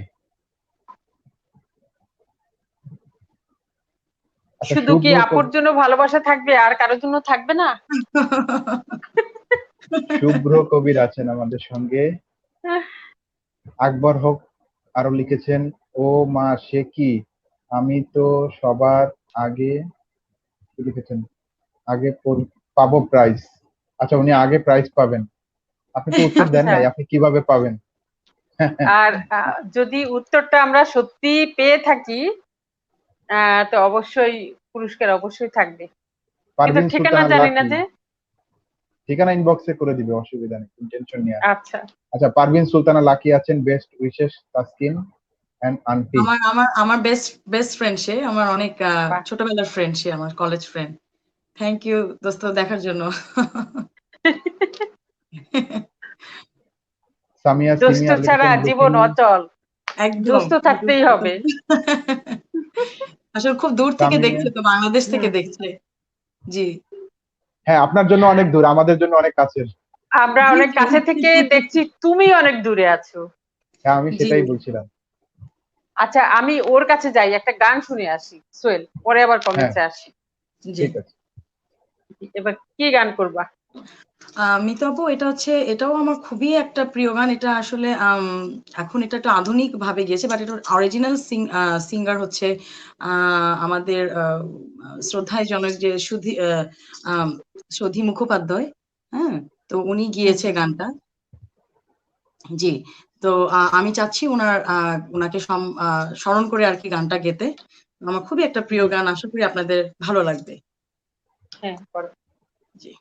আচ্ছা, শুধু কি আপুর জন্য ভালোবাসা থাকবে, আর কারোর জন্য থাকবে না? শুভ্র কবির আছেন আমাদের সঙ্গে। আকবর হক আরো লিখেছেন, ও মা সে কি, আমি তো সবার আগে, কি লিখেছেন, আগে পাবো প্রাইজ। আচ্ছা, উনি আগে প্রাইজ পাবেন। আপনি তো উত্তর দেন আচ্ছা। নাই, আপনি কিভাবে পাবেন? আর যদি উত্তরটা আমরা সত্যি পেয়ে থাকি, তো অবশ্যই পুরস্কার অবশ্যই থাকবে, কিন্তু পারভিন ঠিকানা সুলতানা জানি না লাকি, যে। ঠিকানা ইনবক্সে করে দিবে, অসুবিধা নেই, টেনশন নিয়ে আসেন। আচ্ছা। আচ্ছা, পারভিন সুলতানা লাকি আছেন, best wishes Taskin and aunty. আমার আমার আমার বেস্ট ফ্রেন্ড সে, আমার অনেক বাহ। ছোটবেলার ফ্রেন্ড সে, আমার কলেজ ফ্রেন্ড। থ্যাংক ইউ দোস্ত দেখার জন্য। সামিয়া দোস্ত সিনিয়র ছাড়া লিখেছেন, জীবন লুকিং। অচল, একদম দোস্ত থাকতেই হবে। আসলে খুব দূর থেকে সামিয়া, দেখছে, তো বাংলাদেশ থেকে হুম। দেখছে। জি হ্যাঁ, আপনার জন্য অনেক দূর, আমাদের জন্য অনেক কাছের। আমরা জি অনেক জি কাছে থেকে দেখছি, তুমি অনেক দূরে আছো। হ্যাঁ, আমি জি সেটাই বলছিলাম। আচ্ছা, আমি ওর কাছে যাই, একটা গান শুনে আসি সোহেল, পরে আবার হ্যাঁ, কমেন্টসে আসি। জি। ঠিক আছে। এবার কি গান করবা? মিতু আপু, এটাও আমার খুবই একটা প্রিয় গান। এটা আসলে এখন এটা একটু আধুনিক ভাবে গিয়েছে, বাট এটার অরিজিনাল সিঙ্গার হচ্ছে আমাদের শ্রদ্ধাজনক যে সুধী মুখোপাধ্যায়। হ্যাঁ, তো উনি গিয়েছে গানটা। জি, তো আমি চাচ্ছি ওনাকে স্মরণ করে আর কি গানটা গেতে। আমার খুবই একটা প্রিয় গান, আশা করি আপনাদের ভালো লাগবে। হ্যাঁ, করো। জি।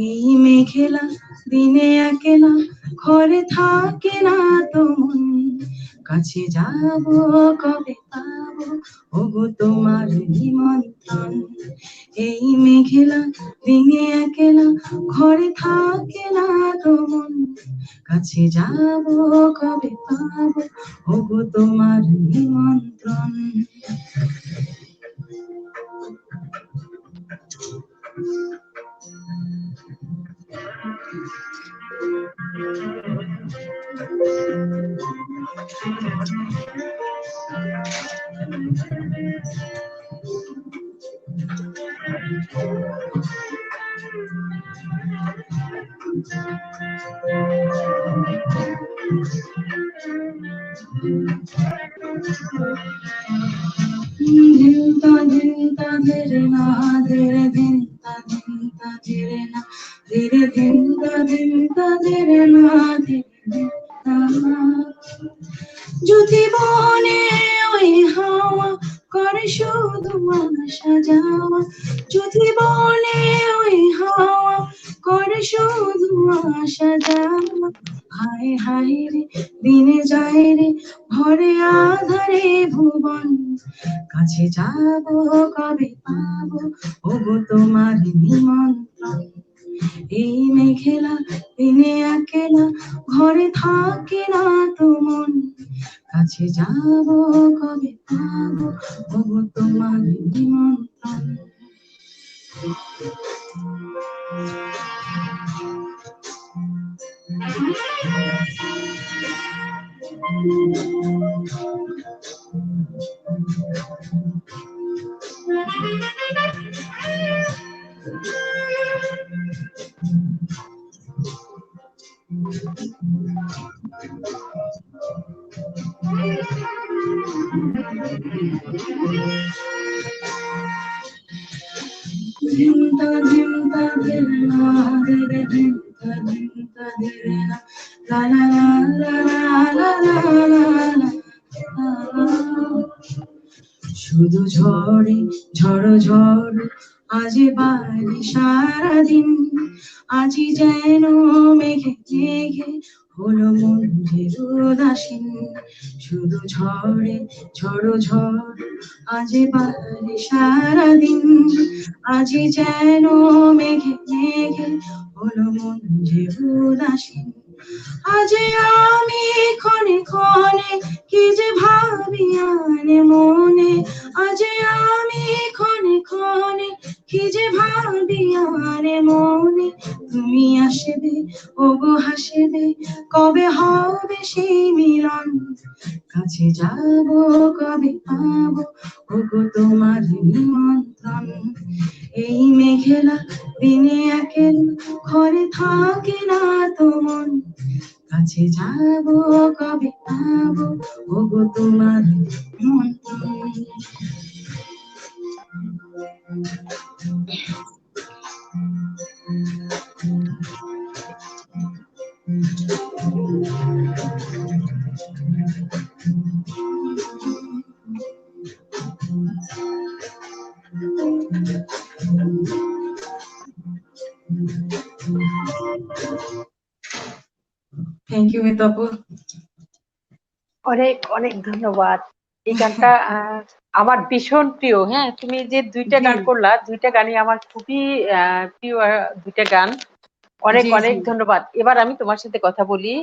এই মেঘেলা দিনে একলা ঘরে থাকে না তো মন, কাছে যাব কবে পাবো ওগো তোমার নিমন্ত্রণ। এই মেঘেলা দিনে একলা ঘরে থাকে না তো মন, কাছে যাব কবে পাবো ওগো তোমার নিমন্ত্রণ। ধিনতা ধিনতা ধীরে না ধীরে ধিনতা ধিনতা ধীরে না ধীরে ধিনতা ধিনতা ধীরে না ধীরে ধিনতা। যদি বনে ওই হাওয়া করে শুধু আশা যাওয়া, যদি বলে ওই হাওয়া করে শুধু আসা যাওয়া। হায় হায় রে দিনে যায় রে ভরে আধারে ভুবন, কাছে যাব কবে পাবো ওগো তোমার নিমন্ত্রণ। এই মেঘেলা দিনে একলা ঘরে থাকে না তো মন, কাছে যাব কবে পাবো ওগো তোমার নিমন্ত্রণ। ধিমতা ধিমতা ধিরনা ধিরে ধিমতা ধিমতা ধিরেনা, লা লা লা লা লা লা লা লা লা। শুধু ঝড়ে ঝড় ঝড় আজি বাড়ি সারাদিন, আজি যেন মেঘে মেঘে হলো মন যে উদাসীন। শুধু ঝড়ে ঝড় ঝড় আজি বাড়ি সারাদিন, আজি যেন মেঘে মেঘে হলো মন যে উদাসীন। আজি আমি ক্ষণে ক্ষণে কি যে ভাবি আনে মনে, আজি আমি ক্ষণে ক্ষণে কি যে ভাবি আনে মনে। তুমি আসবে ওগো হাসবে কবে হবে সেই মিলন, কাছে যাব কবে পাবো ওগো তোমার নিমন্ত্রণ। এই মেঘেলা দিনে একলা ঘরে থাকে না তো মন, কাছে যাব কবে পাবো ওগো তোমার নিমন্ত্রণ। থ্যাংক ইউ মিতু আপু। অনেক অনেক ধন্যবাদ। এই গানটা আমার ভীষণ প্রিয়। হ্যাঁ, তুমি যে দুইটা জি। গান করলা, দুইটা গানই আমার খুবই প্রিয় দুইটা গান। অনেক জি, অনেক জি। ধন্যবাদ। এবার আমি তোমার সাথে কথা বলি।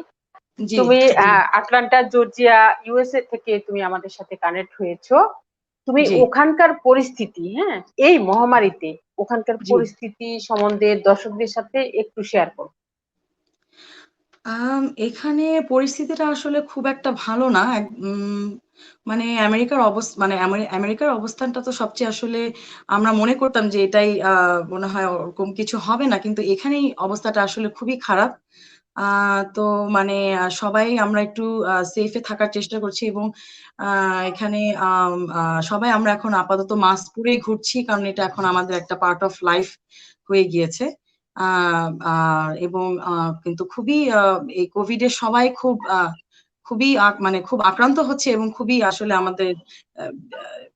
জি, তুমি জি, আটলান্টা জর্জিয়া ইউএসএ থেকে তুমি আমাদের সাথে কানেক্ট হয়েছো। তুমি জি, ওখানকার পরিস্থিতি, হ্যাঁ, এই মহামারীতে ওখানকার জি। পরিস্থিতি সম্বন্ধে দর্শকদের সাথে একটু শেয়ার করো। এখানে পরিস্থিতিটা আসলে খুব একটা ভালো না। মানে আমেরিকার অবস্থানটা তো সবচেয়ে আসলে আমরা মনে করতাম যে এটাই মনে হয় ওরকম কিছু হবে না। কিন্তু এখানেই অবস্থাটা আসলে খুবই খারাপ। তো মানে সবাই আমরা একটু সেফে থাকার চেষ্টা করছি এবং এখানে সবাই আমরা এখন আপাতত মাস্ক পরেই ঘুরছি, কারণ এটা এখন আমাদের একটা পার্ট অফ লাইফ হয়ে গিয়েছে। এবং কিন্তু খুবই এই কোভিড এর সবাই খুবই মানে খুব আক্রান্ত হচ্ছে এবং খুবই আসলে আমাদের আহ,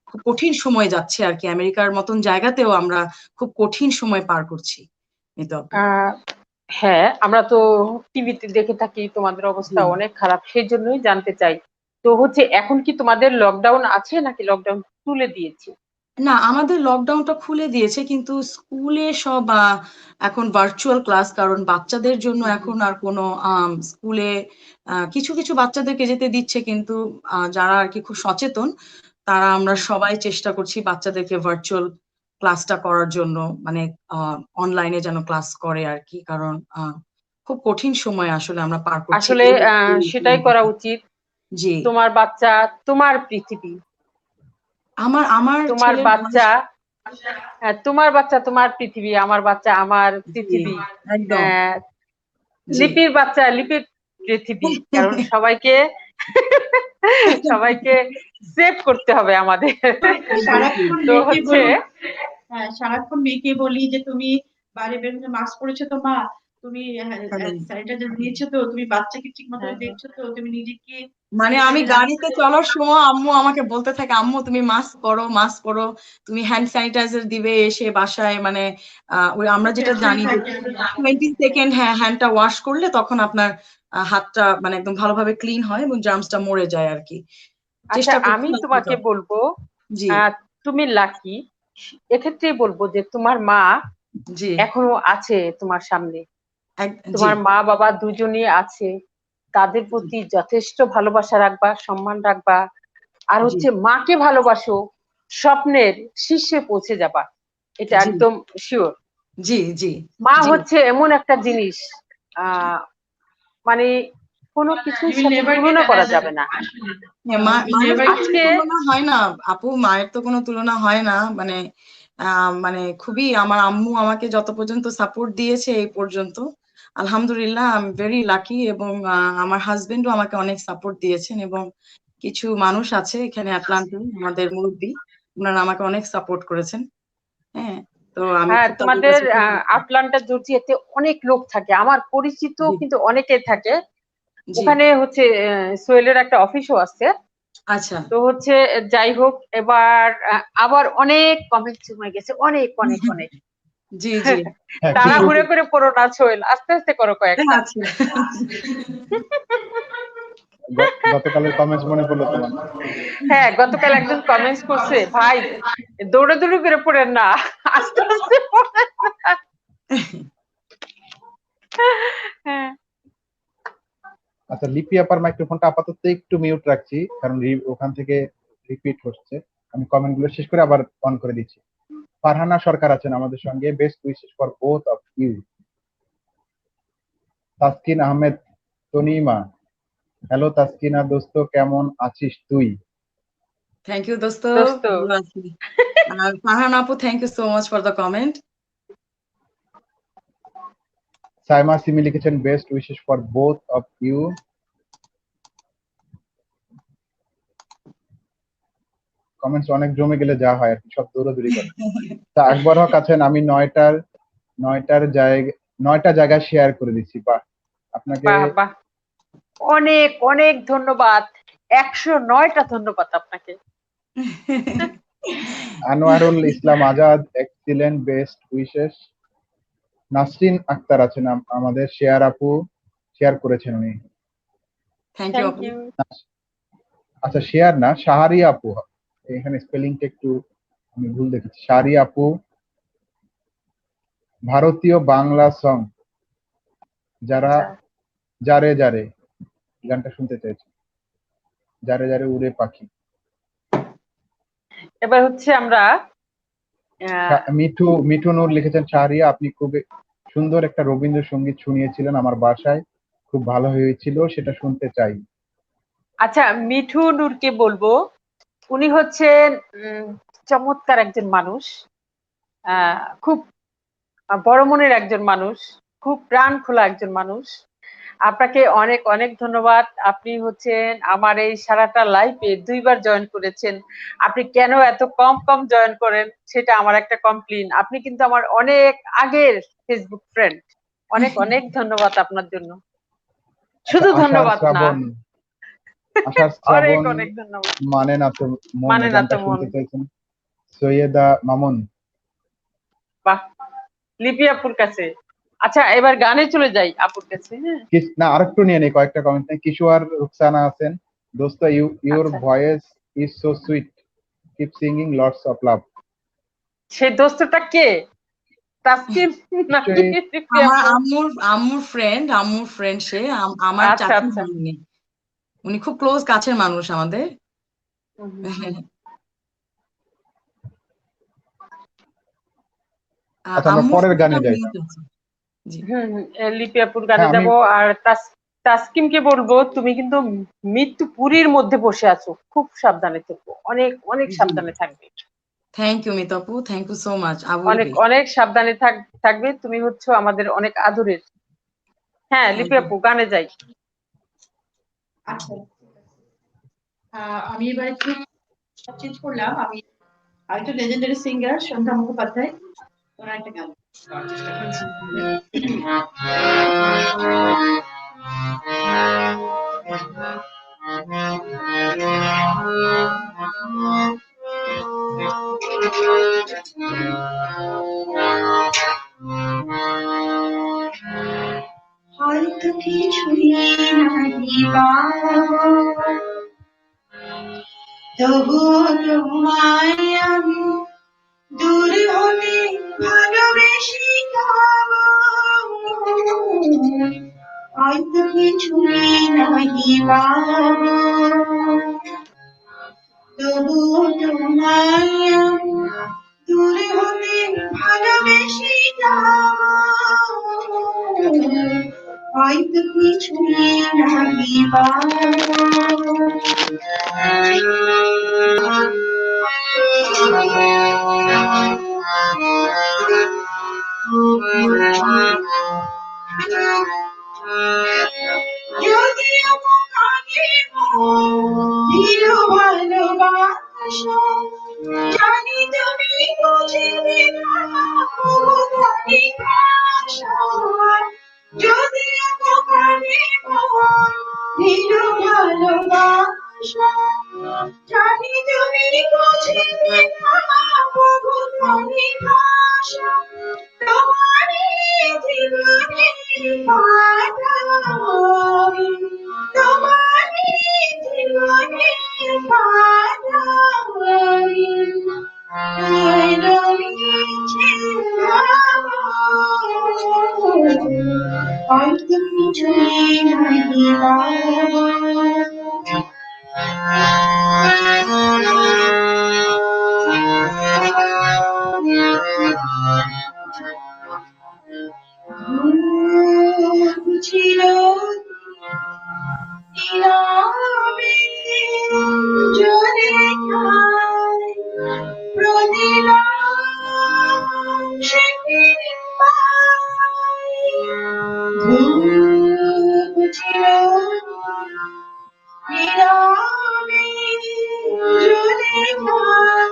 খুব কঠিন সময় যাচ্ছে আর কি। আমেরিকার মতন জায়গাতেও আমরা খুব কঠিন সময় পার করছি। মিতু আপু। আহ হ্যাঁ, আমরা তো টিভিতে দেখে থাকি তোমাদের অবস্থা জি। অনেক খারাপ, সেই জন্যই জানতে চাই। তো হচ্ছে এখন কি তোমাদের লকডাউন আছে নাকি লকডাউন তুলে দিয়েছে? না, আমাদের লকডাউনটা খুলে দিয়েছে, কিন্তু স্কুলে সব এখন ভার্চুয়াল ক্লাস, কারণ বাচ্চাদের জন্য এখন আর কোনো স্কুলে কিছু কিছু বাচ্চাদেরকে যেতে দিচ্ছে, কিন্তু যারা আর কি খুব সচেতন তারা আমরা সবাই চেষ্টা করছি বাচ্চাদেরকে ভার্চুয়াল ক্লাসটা করার জন্য, মানে অনলাইনে যেন ক্লাস করে আর কি। কারণ খুব কঠিন সময় আসলে আমরা পার করছি আসলে এই সেটাই করা সময়টাতে। উচিত। জি। তোমার বাচ্চা তোমার পৃথিবী, আমার আমার তোমার ছেলের বয়স। বাচ্চা, হ্যাঁ, তোমার বাচ্চা তোমার পৃথিবী, আমার বাচ্চা আমার জি, পৃথিবী। একদম। আহ, জি। লিপির বাচ্চা লিপির পৃথিবী, কারণ সবাইকে সবাইকে সেভ করতে হবে আমাদের। সারাক্ষণ তো মেয়েকে হচ্ছে বলি, হ্যাঁ সারাক্ষণ মেয়েকে বলি যে তুমি বাইরে বের হলে মাস্ক পরেছো তো মা, তুমি মানে স্যানিটাইজার নিয়েছো তো, তুমি বাচ্চাকে ঠিক মতো হ্যাঁ, হ্যাঁ। দেখছো তো, তুমি নিজেকে মানে আমি স্যানিটাইজার গাড়িতে চলার সময় আম্মু আমাকে বলতে থাকে, আম্মু তুমি মাস্ক পরো, মাস্ক পরো, তুমি হ্যান্ড স্যানিটাইজার দিবে এসে বাসায়, মানে ওই আমরা যেটা জানি যে 20 সেকেন্ড হ্যান্ডটা ওয়াশ করলে তখন আপনার হাতটা মানে একদম ভালোভাবে ক্লিন হয় এবং জার্মসটা মরে যায় আর কি। আচ্ছা, চেষ্টা করছি আমি আম্মু তোমাকে তো। বলবো, জি তুমি লাকি। এক্ষেত্রেই বলবো যে তোমার মা জি এখনো আছে তোমার সামনে, জি তোমার মা বাবা দুজনই আছে, তাদের প্রতি যথেষ্ট ভালোবাসা রাখবা, সম্মান রাখবা। আর জি হচ্ছে মাকে ভালোবাসো, স্বপ্নের শীর্ষে পৌঁছে যাবা, এটা জি একদম শিওর। জি জি মা জি হচ্ছে এমন একটা জিনিস, আহ মানে কোনো কিছুর you will সাথে never get তুলনা করা another যাবে না। আসলে হ্যাঁ, you will মায়ের never তো get কোনো আজকে তুলনা হয় না আপু, মায়ের তো কোনো তুলনা হয় না। মানে মানে খুবই আমার আম্মু আমাকে যত পর্যন্ত সাপোর্ট দিয়েছে এই পর্যন্ত, আলহামদুলিল্লাহ আই এম ভেরি লাকি। এবং আমার হাজবেন্ডও আমাকে অনেক সাপোর্ট দিয়েছেন, এবং কিছু মানুষ আছে এখানে আটলান্টায় আমাদের মুরব্বী, ওনারা আমাকে অনেক সাপোর্ট করেছেন। হ্যাঁ, তো আমি হ্যাঁ, খুব তাদের তোমাদের কাছে কৃতজ্ঞ। আটলান্টা জর্জিয়াতে অনেক লোক থাকে, আমার পরিচিত জি কিন্তু অনেকে থাকে জি ওখানে। হচ্ছে সোহেলের একটা অফিসও আছে। আচ্ছা তো হচ্ছে যাই হোক, এবার আবার অনেক কমেন্ট জমে গেছে, অনেক অনেক অনেক। জি জি হ্যাঁ জি কিছু জি তাড়াহুড়ো করে পড়ো না সোহেল, আস্তে আস্তে করো কয়েকটা। আচ্ছা গতকালের কমেন্টস মনে পড়লো তোমার? হ্যাঁ, গতকাল একজন কমেন্টস করছে, ভাই দৌড়াদৌড়ি করে পড়েন না, আস্তে আস্তে পড়েন না। হ্যাঁ, আচ্ছা, লিপি আপার মাইক্রোফোনটা আপাতত একটু মিউট রাখছি, কারণ ওখান থেকে রিপিট হচ্ছে। আমি কমেন্ট গুলো শেষ করে আবার অন করে দিচ্ছি। ফারহানা সরকার আছেন আমাদের সঙ্গে, best wishes for both of you. Taskin Ahmed Tanima, hello Taskina দোস্ত, কেমন আছিস তুই? থ্যাংক ইউ দোস্ত, দোস্ত। ভালো আছি। আর ফারহান আপু, thank you so much for the comment. Saima Simi লিখেছেন best wishes for both of you. Comments অনেক জমে গেলে যা হয় আর কি, সব দৌড়াদৌড়ি করে। তা আকবর হক আছেন, আমি নয়টা জায়গায় শেয়ার করে দিচ্ছি। বাহ, আপনাকে বাহ বাহ, অনেক অনেক ধন্যবাদ, 109টা ধন্যবাদ আপনাকে। Anwarul Islam Azad, excellent, best wishes. Nasrin Akter আছেন আমাদের, শেয়ার আপু শেয়ার করেছেন উনি। থ্যাংক ইউ থ্যাংক আপু। ইউ। আচ্ছা, শেয়ার না, শাহারি আপু, এখানে স্পেলিংটা একটু আমি ভুল দেখেছি। শাহারি আপু, ভারতীয় বাংলা সং যারা আচ্ছা, যারে যারে গানটা শুনতে চাইছে, যারে যারে উড়ে পাখি। এবার হচ্ছে আমরা আহ, মিঠু নূর লিখেছেন, শাহরিয়া আপনি খুব সুন্দর একটা রবীন্দ্রসঙ্গীত শুনিয়েছিলেন আমার বাসায়, খুব ভালো হয়েছিল, সেটা শুনতে চাই। আচ্ছা, মিঠু নূরকে বলবো, উনি হচ্ছেন চমৎকার একজন মানুষ, খুব বড় মনের একজন মানুষ, খুব প্রাণ খোলা একজন মানুষ। আপনাকে অনেক অনেক ধন্যবাদ। আপনি হচ্ছেন আমার এই সারাটা লাইফে 2বার জয়েন করেছেন। আপনি কেন এত কম কম জয়েন করেন সেটা আমার একটা কমপ্লেন। আপনি কিন্তু আমার অনেক আগের ফেসবুক ফ্রেন্ড। অনেক অনেক ধন্যবাদ আপনার জন্য। আচ্ছা, শুধু ধন্যবাদ না, আশার অনেক শ্রাবণ অনেক ধন্যবাদ। মানে না তো মন, মানে এই না গানটা তো মন। শুনতে চাইছেন। সৈয়দা মামুন। বাহ, লিপি আপুর কাছে। আচ্ছা, এবার গানে চলে যাই আপুর কাছে। হ্যাঁ, না, আরেকটু নিয়ে নেই, কয়েকটা কমেন্ট নেই। কিশোর রুকসানা আছেন, দোস্ত ইউর আচ্ছা, voice is so sweet, keep singing lots of love. সেই দোস্তটা কে? তাসকিন নাকি নিশ্চয়ই। লিপি আমার আপু? আম্মুর ফ্রেন্ড সে, আমার আচ্ছা চাচি আচ্ছা। হননি। উনি খুব ক্লোজ কাছের মানুষ আমাদের। হুম, আচ্ছা, আমরা আম্মুর পরের ফোনটা গানে যাই। মিউট আছে। জি লিপি আপুর গানে হ্যাঁ, আমি যাব। আর তাসকিনকে বলবো, তুমি কিন্তু মৃত্যুপুরীর মধ্যে বসে আছো, খুব সাবধানে থেকো, অনেক অনেক জি সাবধানে থাকবে। থ্যাংক ইউ মিত আপু, thank you so much, I will অনেক বি। অনেক সাবধানে থাকবে, তুমি হচ্ছে আমাদের অনেক আদরের। হ্যাঁ থ্যাংক লিপি ইউ। আপু, গানে যাই। আচ্ছা, আমি এবার একটু চেঞ্জ করলাম। আমি আরেকটা লেজেন্ডারি সিঙ্গার সন্ধ্যা মুখোপাধ্যায়, ওনার একটা গান গাওয়ার চেষ্টা করছি। হয়তো কিছুই নাহি পাবো, তবুও তোমায় আমি দূর হলে ভালোবেসে যাবো। হয়তো কিছুই নাহি পাবো, তবুও তোমায় আমি দূর হলে ভালোবেসে যাবো। হয়তো কিছুই নাহি পাবো। যদিও মনে দৃঢ় ভালোবাসা, জানি তুমি বুঝিবে না ভুবনের ভাষা। যদিও মনে দৃঢ় ভালোবাসা, জানি তুমি বুঝিবে না ভুবনের ভাষা। তোমারই জীবনে পাঠাই, তোমারই জীবনে পাঠাই, তোমায় রয়েছে হয়তো কিছুই নাহি পাবো। ছিল নীরবে জলে খায় প্রদিলাম সে ধূপ ছিল নীরবে জলে খায়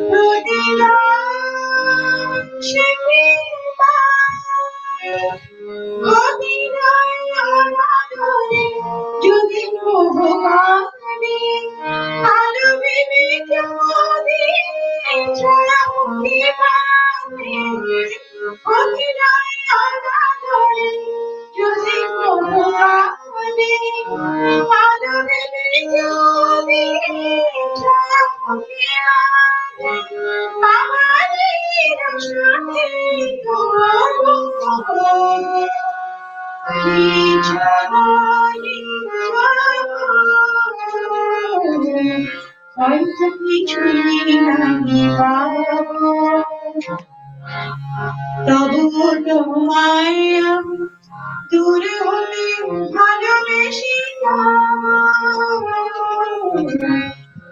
প্রদিলাম সে যদি ভগবানে আলো ভেবে যদি ছায়া মুক্তি পাবে, অতিরায় অনাদরে যদি ভগবানে আলো ভেবে যদি ছায়া মুক্তি পাবে, আমাদের সাথে হয়তো কিছুই নাহি পাবো, তবুও তোমায় আমি দূর হলে ভালোবেসে যাবো।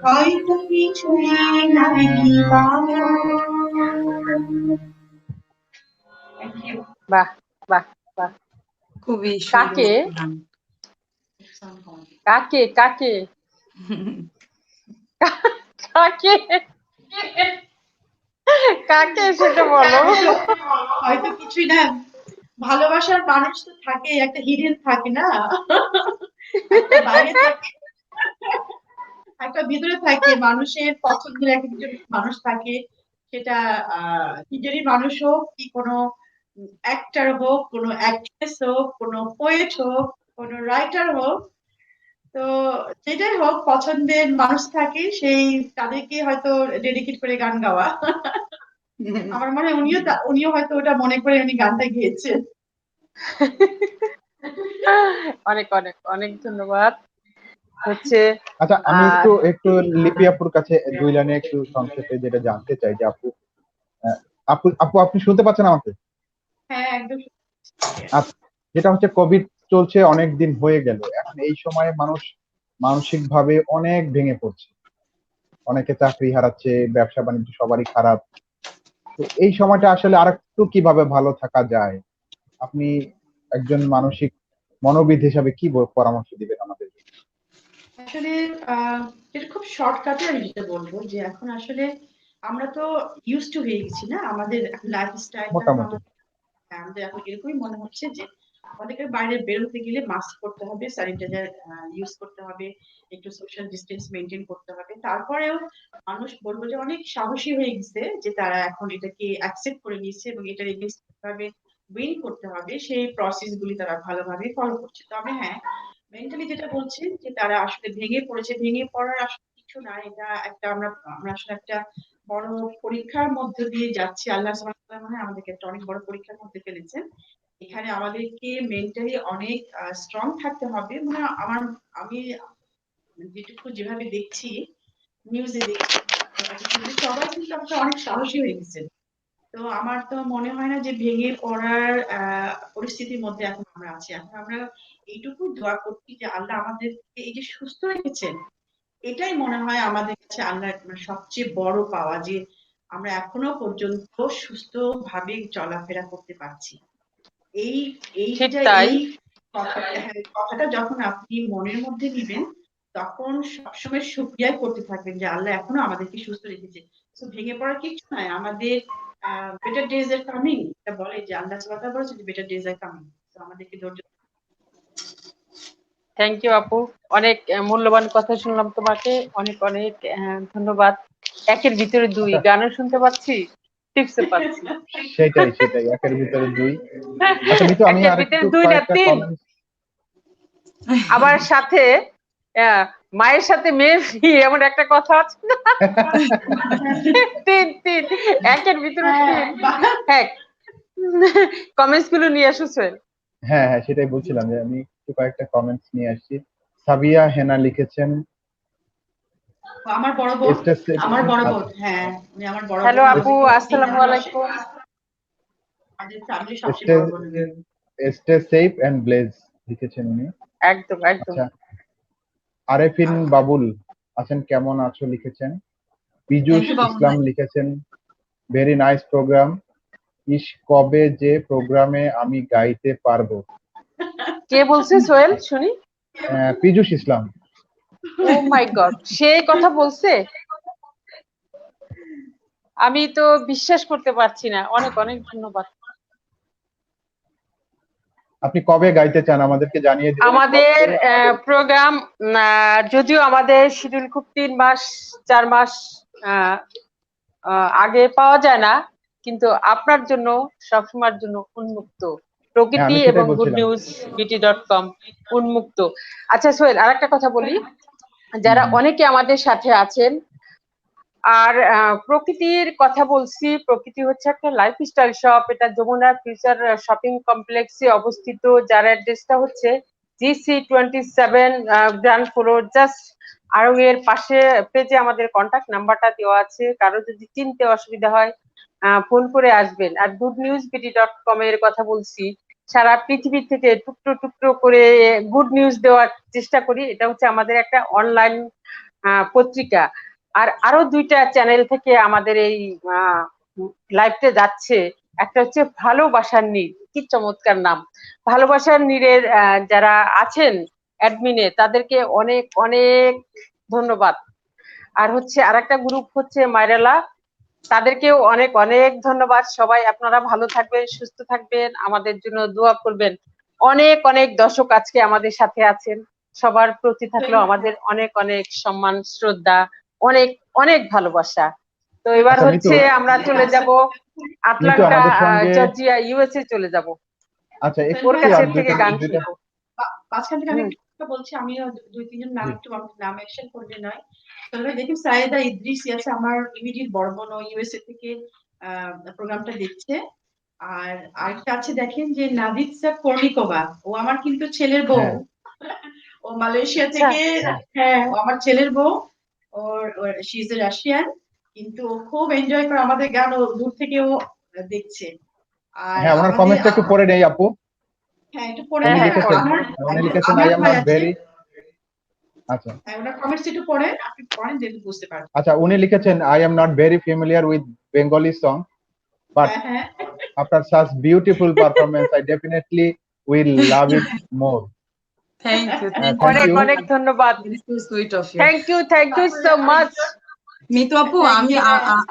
হয়তো কিছুই নাহি পাবো। বাহ বাহ বাহ। খুবই কাকে সুন্দর গান। কাকে কাকে কাকে কাকে সেটা বলো। হয়তো কিছুই না, ভালোবাসার মানুষ তো থাকে, একটা হিডেন থাকে না, একটা বাইরে থাকে, একটা ভিতরে থাকে, মানুষের পছন্দের এক একজন মানুষ থাকে। সেটা নিজেরই মানুষ হোক কি কোনো অ্যাক্টর হোক, কোনো অ্যাক্ট্রেস হোক, কোনো পোয়েট হোক, কোনো রাইটার হোক, তো যেটাই হোক পছন্দের মানুষ থাকে, সেই তাদেরকে হয়তো ডেডিকেট করে গান গাওয়া। আমার মনে হয় উনিও হয়তো ওটা মনে করে উনি গানটা গেয়েছেন। অনেক অনেক অনেক ধন্যবাদ। হচ্ছে আচ্ছা, আমি একটু একটু লিপি আপুর কাছে দুই লাইনে একটু সংক্ষেপে যেটা জানতে চাই যে আপু আপু আপু আপনি শুনতে পাচ্ছেন আমাকে? হ্যাঁ, একদম। আচ্ছা, যেটা হচ্ছে কোভিড চলছে অনেক দিন হয়ে গেল, এখন এই সময়ে মানুষ মানসিক ভাবে অনেক ভেঙে পড়ছে, অনেকে চাকরি হারাচ্ছে, ব্যবসা বাণিজ্য সবারই খারাপ। তো এই সময়টা আসলে আরেকটু কিভাবে ভালো থাকা যায়, আপনি একজন মানসিক মনোবিদ হিসাবে কি পরামর্শ দিবেন আমাদের? আসলে এটা খুব শর্টকাটে আমি যেটা বলবো যে এখন আসলে আমরা তো ইউজ টু হয়ে গেছি না, আমাদের লাইফস্টাইলটা মোটামুটি। আমাদের এখন এরকমই মনে হচ্ছে যে আমাদেরকে বাইরে বের হতে গেলে মাস্ক পরতে হবে, স্যানিটাইজার ইউজ করতে হবে, একটু সোশ্যাল ডিস্টেন্স মেনটেন করতে হবে। তারপরেও মানুষ বলবো যে অনেক সাহসী হয়ে গেছে যে তারা এখন এটাকে অ্যাকসেপ্ট করে নিয়েছে এবং এটার এগেইনস্ট কিভাবে উইন করতে হবে সেই প্রসেস গুলি তারা ভালোভাবে ফলো করছে। তবে হ্যাঁ, মেন্টালি যেটা বলছেন যে তারা আসলে ভেঙে পড়েছে, ভেঙে পড়ার আসলে কিছু না, এটা একটা আমরা আমরা আসলে একটা বড় পরীক্ষার মধ্যে দিয়ে যাচ্ছি। আল্লাহ সুবহানাহু ওয়া তাআলা মনে হয় আমাদেরকে একটা অনেক বড় পরীক্ষার মধ্যে ফেলেছেন। এখানে আমাদেরকে মেন্টালি অনেক স্ট্রং থাকতে হবে। মানে আমি যেটুকু যেভাবে দেখছি, নিউজে দেখছি, সবাই কিন্তু আসলে অনেক সাহসী হয়ে গেছে। তো আমার তো মনে হয় না যে ভেঙে পড়ার পরিস্থিতির মধ্যে এখন আমরা আছি। এখন আমরা এইটুকু দোয়া করছি যে আল্লাহ আমাদেরকে এই যে সুস্থ রেখেছেন, এটাই মনে হয় আমাদের কাছে আল্লাহর সবচেয়ে বড় পাওয়া, যে আমরা এখনো পর্যন্ত সুস্থ ভাবে চলাফেরা করতে পারছি। এই ঠিক এইটা তাই। এই কথাটা যখন আপনি মনের মধ্যে নিবেন, তখন সবসময় শুকরিয়া করতে থাকবেন যে আল্লাহ এখনো আমাদেরকে সুস্থ রেখেছে। তো ভেঙে পড়ার কিছু নাই, আমাদের বেটার ডেজ আর কামিং, এটা বলে যে আল্লাহ সুবহানাহু ওয়া তাআলা বলেছে যে বেটার ডেজ আর কামিং। তো আমাদেরকে ধৈর্য। থ্যাংক ইউ আপু, অনেক মূল্যবান কথা শুনলাম তোমাকে, অনেক অনেক ধন্যবাদ। একের ভিতরে দুই, আচ্ছা, গানও শুনতে পাচ্ছি, টিপসও পাচ্ছি। সেটাই একের ভিতরে দুই। আচ্ছা মিতু, আমি একের ভিতরে আরেকটু দুই না কয়েকটা তিন, কমেন্টস। আবার সাথে মায়ের সাথে মেয়ে ফ্রি, এমন একটা কথা আছে না? তিন তিন, একের ভিতরে তিন। হ্যাঁ, কমেন্টস গুলো নিয়ে আসো সোহেল। হ্যাঁ হ্যাঁ, সেটাই বলছিলাম যে আমি একটু কয়েকটা কমেন্টস নিয়ে আসছি। সাবিয়া হেনা লিখেছেন, আমার বড় বোন, আমার বড় বোন, আচ্ছা, হ্যাঁ উনি আমার বড় হ্যালো বোন, আপু, আমাদেরকে আসসালামু আলাইকুম। আমাদের ফ্যামিলির সবচেয়ে বড় বোন উনি। স্টে সেফ এন্ড ব্লেজ লিখেছেন উনি। একদম একদম। আচ্ছা, আরেফিন বাবুল আছেন, কেমন আছো লিখেছেন। পীযূষ থ্যাংক ইউ বাবুল ইসলাম ভাই। লিখেছেন, ভেরি নাইস প্রোগ্রাম, ইস কবে যে প্রোগ্রামে আমি গাইতে পারবো। কে বলছে সোহেল, শুনি? পীযূষ ইসলাম। ও মাই গড, সেই কথা বলছে? আমি তো বিশ্বাস করতে পারছি না। অনেক অনেক ধন্যবাদ। আপনি কবে গাইতে চান আমাদেরকে জানিয়ে দিবেন। আমাদের প্রোগ্রাম, যদিও আমাদের শিডিউল খুব 3 মাস 4 মাস আগে পাওয়া যায় না, কিন্তু আপনার জন্য সবসময়ের জন্য উন্মুক্ত। হ্যাঁ, প্রকৃতি আমি সেটাই এবং গুড বলছিলাম। নিউজ বিটি.কম উন্মুক্ত। আচ্ছা সোহেল, আরেকটা কথা বলি, যারা অনেকে আমাদের সাথে আছেন, আর প্রকৃতির কথা বলছি, প্রকৃতি হচ্ছে একটা লাইফস্টাইল শপ, এটা যমুনা ফিউচার শপিং কমপ্লেক্সে অবস্থিত, যার অ্যাড্রেসটা হচ্ছে GC27 ground floor, just Aarong এর পাশে পেজে আমাদের কন্টাক্ট নাম্বারটা দেওয়া আছে, কারো যদি চিনতে অসুবিধা হয় ফোন করে আসবেন। আর গুড নিউজ বিটি.কম এর কথা বলছি, সারা পৃথিবী থেকে টুকরো টুকরো করে গুড নিউজ দেওয়ার চেষ্টা করি। এটা হচ্ছে আমাদের একটা অনলাইন পত্রিকা। আর আরো 2টা চ্যানেল থেকে আমাদের এই লাইভটা যাচ্ছে। একটা হচ্ছে ভালোবাসার নীড়, কি চমৎকার নাম! ভালোবাসার নীড়ের যারা আছেন অ্যাডমিনে, তাদেরকে অনেক অনেক ধন্যবাদ। আর হচ্ছে আরেকটা গ্রুপ হচ্ছে মাইরালা, তাদেরকেও অনেক অনেক ধন্যবাদ। সবাই আপনারা ভালো থাকবেন, সুস্থ থাকবেন, আমাদের জন্য দোয়া করবেন। অনেক অনেক দর্শক আজকে আমাদের সাথে আছেন, সবার প্রতি থাকলো আমাদের অনেক অনেক সম্মান, শ্রদ্ধা, অনেক অনেক ভালোবাসা। তো এবার আচ্ছা মিতু, হচ্ছে আমরা চলে যাব আটলান্টা, আমাদের সঙ্গে। জর্জিয়া, ইউএসএ চলে যাব। আচ্ছা, ওর একটু কাছ আর থেকে গান দুইটা। শুনবো। মাঝখান থেকে আমি হুম। একটা কথা বলছি, আমিও দুই তিনজন নাম জি। একটু নাম মেনশন করলে নয়। তবে দেখুন, সায়েদা ইদ্রিসি আছে, আমার ইমিডিয়েট বড় বোন, ইউএসএ থেকে প্রোগ্রামটা দেখছে। আর আরেকটা আছে দেখেন যে নাদিৎসা কর্নিকোভা, ও আমার কিন্তু ছেলের বউ। হ্যাঁ। ও মালয়েশিয়া আচ্ছা, থেকে, হ্যাঁ ও আমার ছেলের বউ। শি ইজ এ রাশিয়ান, কিন্তু ও খুব এনজয় করে আমাদের গান, ও দূর থেকে ও দেখছে। আর হ্যাঁ, ওনার আমাদের কমেন্টটা একটু পড়ে নেই আপু। হ্যাঁ একটু পড়ে হ্যাঁ উনি হ্যাঁ নেন। লিখেছেন, আমার উনি একজন লিখেছেন আই আমার এম ভাই নট আছে, ভেরি। আচ্ছা ওনার কমেন্টস একটু পড়েন, আপনি পড়েন যেহেতু বুঝতে পারবেন। আচ্ছা, উনি লিখেছেন I am not very familiar with Bengali song, but হ্যাঁ হ্যাঁ after such beautiful performance I definitely will love it more. Thank you, Thank অনেক you. অনেক ধন্যবাদ। Sweet of you. Thank you so much. Mitu আপু হ্যাঁ, আমি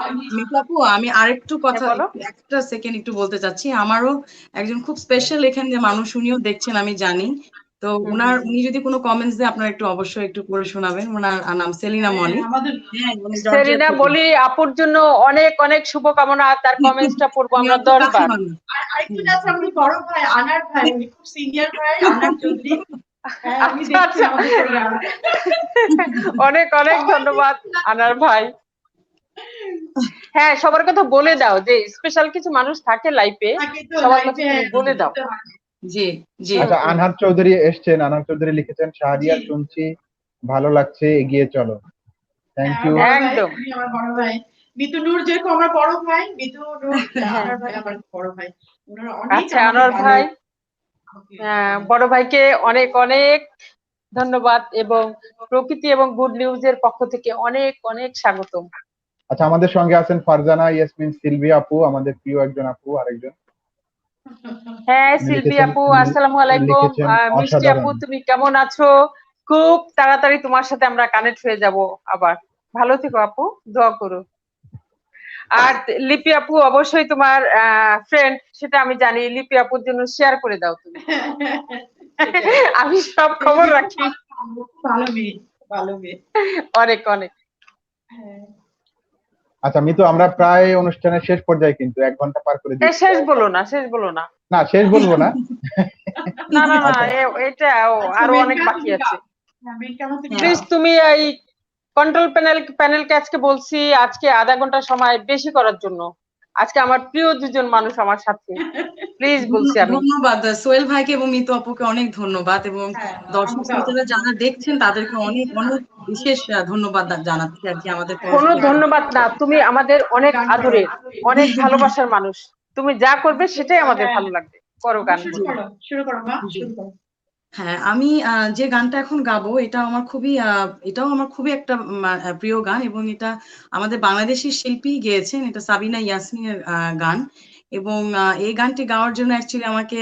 আমি মিতু আপু আমি আরেকটু কথা বলো। একটা সেকেন্ড একটু বলতে চাচ্ছি। আমারও একজন খুব স্পেশাল এখানে যে মানুষ, উনিও দেখছেন আমি জানি। তো উনি যদি কোনো কমেন্টস দেয় আপনারা একটু অবশ্যই একটু পড়ে শোনাবেন। ওনার নাম সেলিনা মলি। আমাদের হ্যাঁ, উনি জর্জিয়া সেরিনা থেকে। বলি আপুর জন্য অনেক অনেক শুভকামনা। তার কমেন্টসটা পড়বো উনি আমরা অত 10 কাছের বার। মানুষ। আরেকজন আছে আমাদের বড় ভাই আনার ভাই, উনি খুব সিনিয়র ভাই, আনার চৌধুরী। হ্যাঁ, উনি আচ্ছা দেখছেন আচ্ছা, আমাদের প্রোগ্রাম। অনেক অনেক সবাই ধন্যবাদ দেখছেন। আনার ভাই। হ্যাঁ, সবার কথা বলে দাও যে স্পেশাল কিছু মানুষ থাকে লাইফে, তাকে তো সবার কথা লাইফে তুমি বলে দাও। দিতে হয়। জি জি আচ্ছা, হুম। আনহার চৌধুরী এসছেন। আনহার চৌধুরী লিখেছেন, শাহরিয়ার জি। শুনছি, ভালো লাগছে, এগিয়ে চলো। থ্যাংক হ্যাঁ, আমার ইউ। বড় ভাই, একদম। উনি আমার বড় ভাই। মিতু নূর যেরকম আমার বড় ভাই, মিতু নূর হ্যাঁ, আনার ভাই আমার বড় ভাই। ওনারা অনেক আচ্ছা আমাকে আনোয়ার ভালো ভাই, আমাকে বড় ভাইকে অনেক অনেক ধন্যবাদ এবং প্রকৃতি এবং গুড নিউজের পক্ষ থেকে অনেক অনেক স্বাগতম। আচ্ছা, আমাদের সঙ্গে আছেন ফারজানা ইয়াসমিন সিলভি আপু, আমাদের প্রিয় একজন আপু। আরেকজন হ্যাঁ, উনি সিলভি লিখেছেন, আপু আসসালামু আলাইকুম। লিখেছেন মিষ্টি আপু, অসাধারণ। তুমি কেমন আছো? খুব তাড়াতাড়ি তোমার সাথে আমরা কানেক্ট হয়ে যাব আবার। ভালো থেকো আপু, দোয়া করো। আর লিপি আপু অবশ্যই তোমার ফ্রেন্ড, সেটা আমি জানি। লিপি আপুর জন্য শেয়ার করে দাও তুমি। সেটাই। আমি সব খবর রাখি। খুব ভালো মেয়ে, ভালো মেয়ে। অনেক অনেক। হ্যাঁ। আচ্ছা মিতু, আমরা প্রায় অনুষ্ঠানের শেষ পর্যায়ে, কিন্তু 1 ঘন্টা পার করে দিচ্ছি শেষ প্রায়। বলো না, শেষ বলো না। না, শেষ বলবো না। না না না, আচ্ছা এটা আচ্ছা, আরো মেন অনেক কাজ বাকি তুমি আছে। গাও। হ্যাঁ, মেন কাজ তুমি হ্যাঁ প্লিজ গাও। তুমি এই কন্ট্রোল প্যানেলকে আজকে বলছি আজকে আধা ঘন্টা সময় বেশি করার জন্য। আজকে আমার প্রিয় দুজন মানুষ আমার সাথে, প্লিজ বলছি আমি। ধন্যবাদ সোহেল ভাইকে এবং মিতু আপুকে অনেক ধন্যবাদ, এবং হ্যাঁ, দর্শক আমরাও। শ্রোতারা যারা দেখছেন তাদেরকে অনেক অনেক বিশেষ ধন্যবাদ জানাচ্ছি আর কি আমাদের তরফ কোনো থেকে। ধন্যবাদ না, তুমি আমাদের অনেক গান করো। আদরের, অনেক ভালোবাসার মানুষ। তুমি যা করবে সেটাই আমাদের হ্যাঁ, ভালো লাগবে। করো গান। শুরু করো, শুরু করো মা, জি। শুরু করো। হ্যাঁ, আমি যে গানটা এখন গাবো এটাও আমার খুবই একটা প্রিয় গান, এবং এটা আমাদের বাংলাদেশি শিল্পী গেয়েছেন। এটা সাবিনা ইয়াসমিনের গান, এবং এই গানটি গাওয়ার জন্য অ্যাকচুয়ালি আমাকে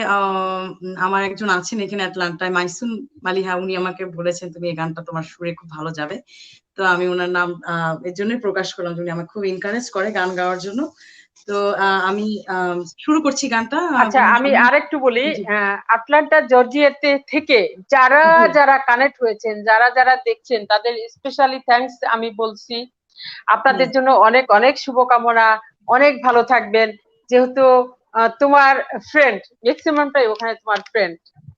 আমার একজন আছেন এখানে অ্যাটলান্টায়, মাইসুন মালিহা, উনি আমাকে বলেছেন তুমি এই গানটা তোমার সুরে খুব ভালো যাবে। তো আমি ওনার নাম এর জন্যই প্রকাশ করলাম, উনি আমাকে খুব এনকারেজ করে গান গাওয়ার জন্য। তো আমি শুরু করছি গানটা। আচ্ছা, আমি আরেকটু বলি। জি আটলান্টা জর্জিয়াতে থেকে যারা জি যারা কানেক্ট হয়েছেন, যারা যারা দেখছেন, তাদের স্পেশালি থ্যাঙ্কস আমি বলছি। আপনাদের জন্য অনেক অনেক শুভকামনা। অনেক ভালো থাকবেন। যেহেতু তোমার ফ্রেন্ড, ম্যাক্সিমামটাই ওখানে তোমার ফ্রেন্ড,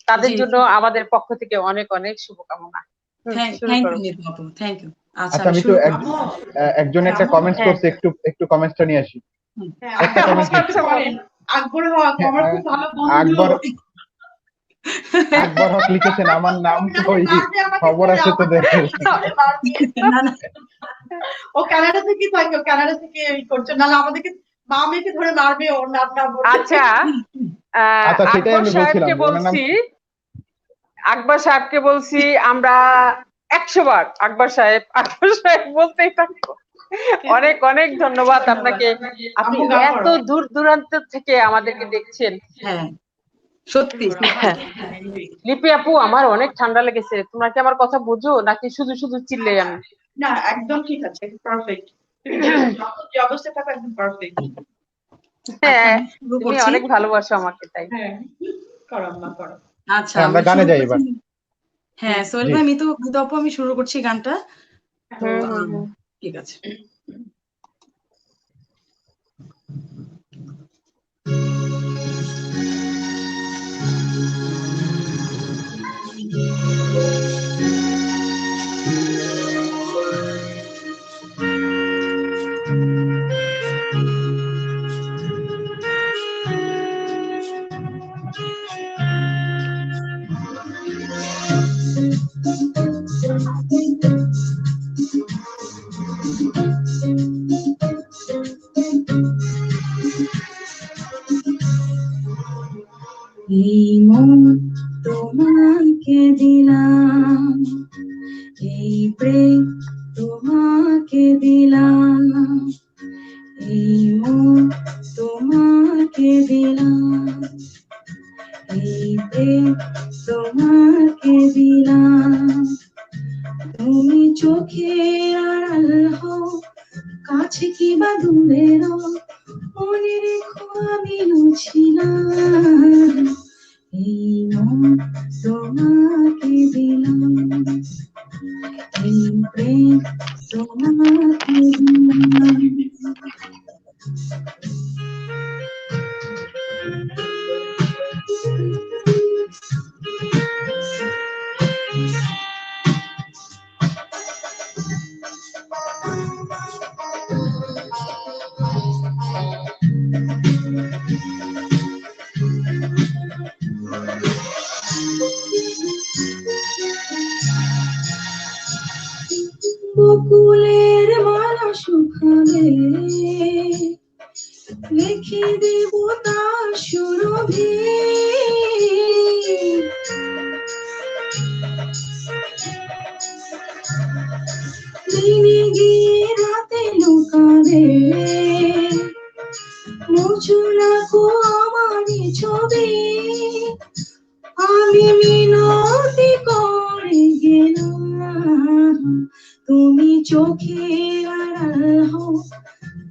তাদের জি জন্য আমাদের পক্ষ থেকে অনেক অনেক শুভকামনা। শুরু থ্যাংক করো। ইউ মিতু আপু, থ্যাংক ইউ। আচ্ছা, আচ্ছা আমি মিতু, শুরু করছি। একজন হ্যাঁ, একটা কমেন্টস হ্যাঁ করছে, একটু কমেন্টসটা নিয়ে আসি। হ্যাঁ, একটা আকবর কমেন্টস হক একটু লিখছে। পড়েন। আকবর হক হ্যাঁ, আমার খুব ভালো বন্ধু। আকবর আকবর হক লিখেছেন, আমার নাম ওখানে কই, মারবে আমাকে খবর ধরে, আছে তোদের। আমাকে ধরে মারবে। না না, ও কানাডা থেকে থাকে, ও কানাডা থেকে করছে, নাহলে আমাদেরকে মা মেয়েকে ধরে মারবে ওর নাম না বললে। আচ্ছা, আচ্ছা, সেটাই আকবর আমি বলছিলাম সাহেবকে যে ওনার নাম। বলছি, আকবর সাহেবকে বলছি আমরা 100 বার আকবর সাহেব বলতেই থাকবো। অনেক অনেক ধন্যবাদ ধন্যবাদ। আপনাকে। আপনি আম্মু গাও এত করো। দূর দূরান্ত থেকে আমাদেরকে দেখছেন। হ্যাঁ শুরু সত্যি করো আমার। সত্যি। লিপি আপু, আমার অনেক ঠান্ডা লেগেছে। তোমরা কি আমার কথা বুঝো নাকি শুধু শুধু চিল্লে আমি? না, একদম ঠিক আছে, পারফেক্ট। তুমি যে অবস্থায় থাকো একদম পারফেক্ট। আচ্ছা, হ্যাঁ, আমি শুরু তুমি করছি। অনেক ভালোবাসো আমাকে তাই। হ্যাঁ, করো আম্মা, করো। আচ্ছা, হ্যাঁ, আমি আমরা গানে শুরু যাই করছি। এবার। হ্যাঁ সোহেল জি। ভাই, মিতু মিতু আপু, আমি শুরু করছি গানটা। তো হুম হুম হুম। ঠিক আছে। এই মন তোমাকে দিলাম, এই প্রেম তোমাকে দিলাম, এই মন তোমাকে দিলাম, এই প্রেম তোমাকে দিলাম। তুমি চোখের আড়াল হও, কাছে কি বা দূরের মনে রেখো আমি ছিলাম এই মন তোমাকে দিলাম এই প্রেম তোমাকে দিলাম বকুলের মালা শুকাবে লিখে দেব তার সুরভি দিনে গিয়ে রাতে লুকাবে মুছো না গো আমার ছবি আমি মিনতি করে গেলাম তুমি চোখের আড়াল হও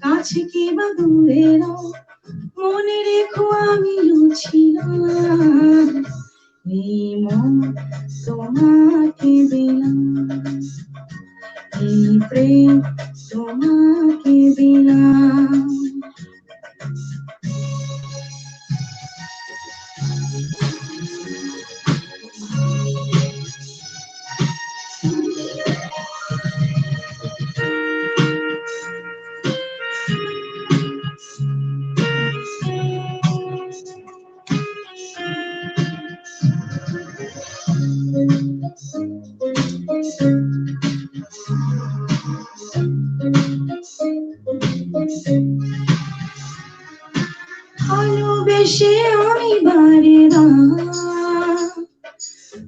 কাছে কি বা দূরের মনে রেখো আমি ছিলাম এই মন তোমাকে দিলাম এই প্রেম তোমাকে দিলাম ভালোবেসে আমি বারে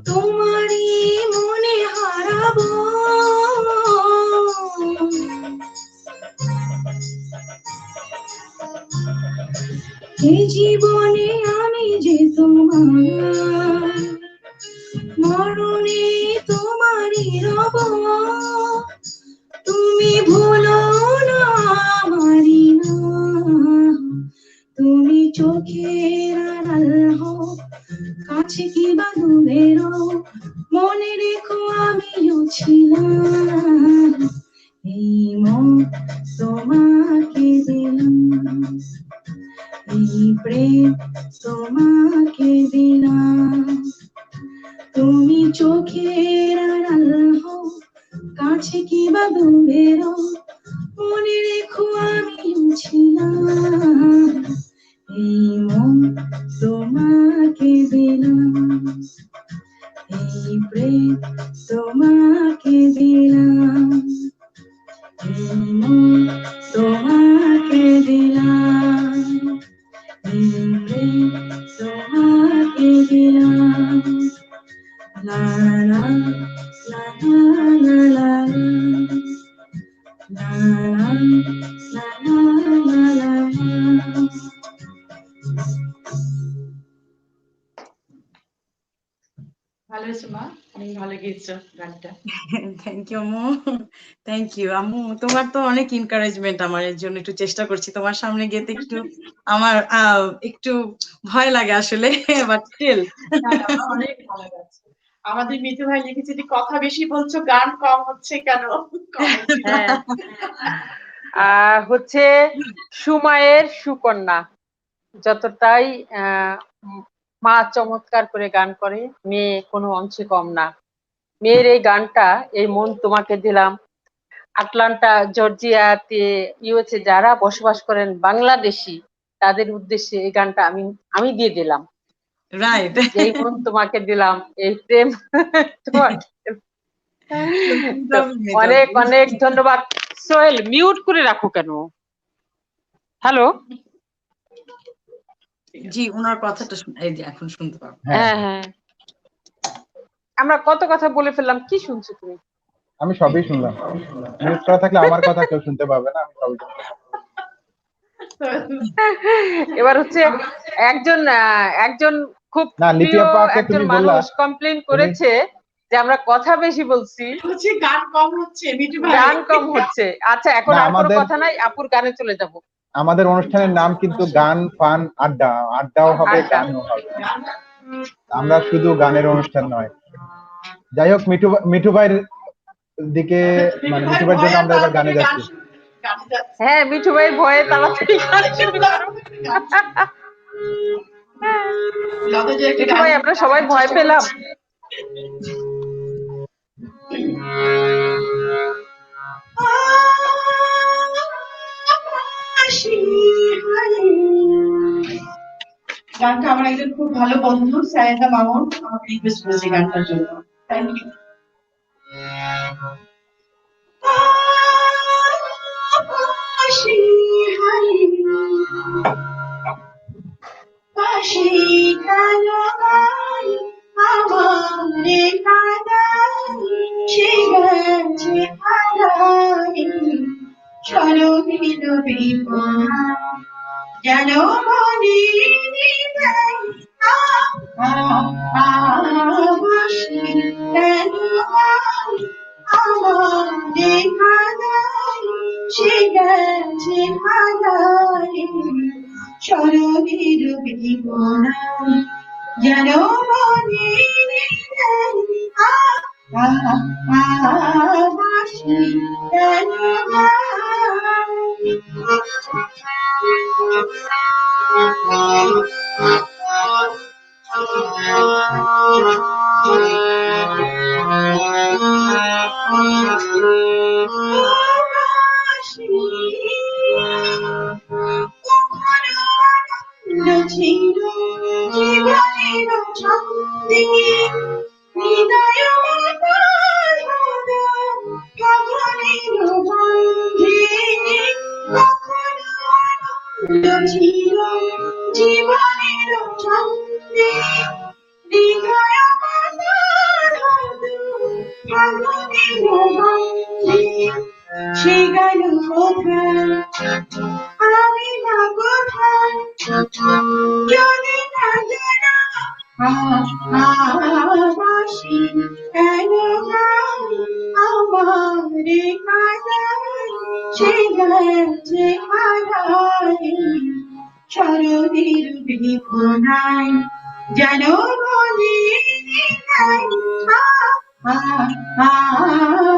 তোমারই মনে হারাবো এই জীবনে আমি যে তোমার মরণে তোমারই রব তুমি ভুলো না আমারই না তুমি চোখের আড়াল হও কাছে কি বা দূরের মনে রেখো আমিও ছিলাম এই মন তোমাকে দিলাম এই প্রেম তোমাকে দিলাম তুমি চোখের আড়াল হও কাছে কি বা দূরের মনে রেখো আমিও ছিলাম এই মন তোমাকে দিলাম এই প্রেম তোমাকে দিলাম এই মন তোমাকে দিলাম এই প্রেম তোমাকে দিলাম লা লা লা লা লা লা লা লা লা ভালো হয়েছে মা, অনেক ভালো গেয়েছো গানটা। থ্যাংক ইউ আম্মু, থ্যাংক ইউ আম্মু। তোমার তো অনেক এনকারেজমেন্ট আমার এর জন্য, একটু চেষ্টা করছি তোমার সামনে গেতে একটু আমার একটু ভয় লাগে আসলে, বাট স্টিল অনেক ভালো লাগছে। আমাদের মিতু ভাই লিখেছে যে কথা বেশি বলছো, গান কম হচ্ছে কেন? হ্যাঁ, হচ্ছে সময়ের সুকন্যা, যতটাই মা চমৎকার করে গান করে, মেয়ে কোনো অংশে কম না। মেয়ের এই গানটা, এই মন তোমাকে দিলাম, আটলান্টা জর্জিয়াতে ইউএসএ যারা বসবাস করেন বাংলাদেশি, তাদের উদ্দেশ্যে এই গানটা আমি দিয়ে দিলাম। রাইট, এই মন তোমাকে দিলাম, এই প্রেম তোমাকে। অনেক অনেক ধন্যবাদ। সোহেল, মিউট করে রাখো কেন? হ্যালো, জি, ওনার কথাটা এই যে এখন শুনতে পাবো। হ্যাঁ হ্যাঁ, আমরা কত কথা বলে ফেললাম, কি শুনছো তুমি? আমি সবই শুনলাম। মিউট করা থাকলে আমার কথা কেউ শুনতে পাবে না, আমি সবই শুনলাম। এবার হচ্ছে একজন খুব না, লিপি প্রিয় আপাকে একজন তুমি বললা, মানুষ কমপ্লেন করেছে যে আমরা কথা বেশি বলছি, হচ্ছে গান কম হচ্ছে মিঠু ভাই। গান কম হচ্ছে। আচ্ছা, এখন না, আর কোনো আমাদের কথা নাই, আপুর গানে চলে যাব। আমাদের অনুষ্ঠানের নাম কিন্তু গান ফান আড্ডা, আড্ডাও হবে আড্ডা। গানও হবে, আমরা শুধু গানের অনুষ্ঠান নয়। যাই হোক, মিঠু ভাইয়ের দিকে মানে মিঠু ভাইয়ের জন্য আমরা এবার গানে যাচ্ছি। হ্যাঁ, মিঠু ভাইয়ের ভয়ে তাড়াতাড়ি গান শুরু করো। মিঠু ভাই, আমরা সবাই ভয় পেলাম। গানটা আমার একজন খুব ভালো বন্ধু সায়েদা মামুন আমাকে রিকোয়েস্ট করেছে গানটার জন্য। Thank you. জানো মনে বাসি কেন আমার দেখা নাই সে গেছে হারাই স্মরণের বিবরণ জানো মনে বাসি কেন ছিল জীবনের ছন্দে হৃদয় ছিল জীবনের ছন্দে হৃদয় সে গেল কোথায় আমি না কোথায় যদি না জানা বাসি কেন আমার কাদায় সে গেছে হারাই স্মরণের বিভনায় জানো মনে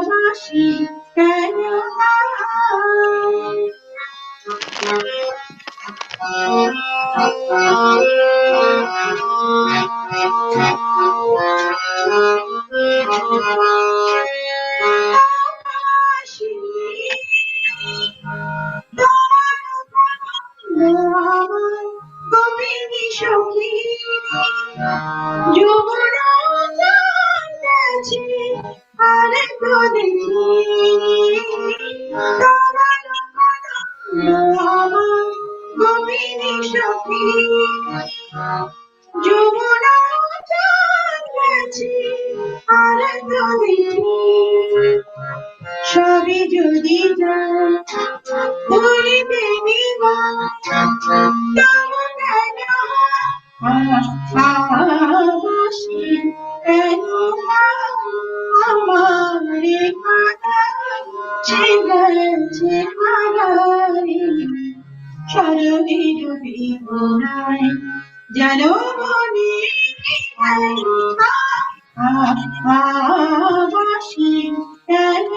বাসি কেন গোপিনী সখী যমুনা গেছে আর তো দেখি গোপিনী সখী যমুনা গেছে আর তো দেখি সবই যদি ধরিতে নিবা বাসি কেন আমার কাছে গেছে হারাই স্মরণের বিভনায় জানো মনে বাসি কেন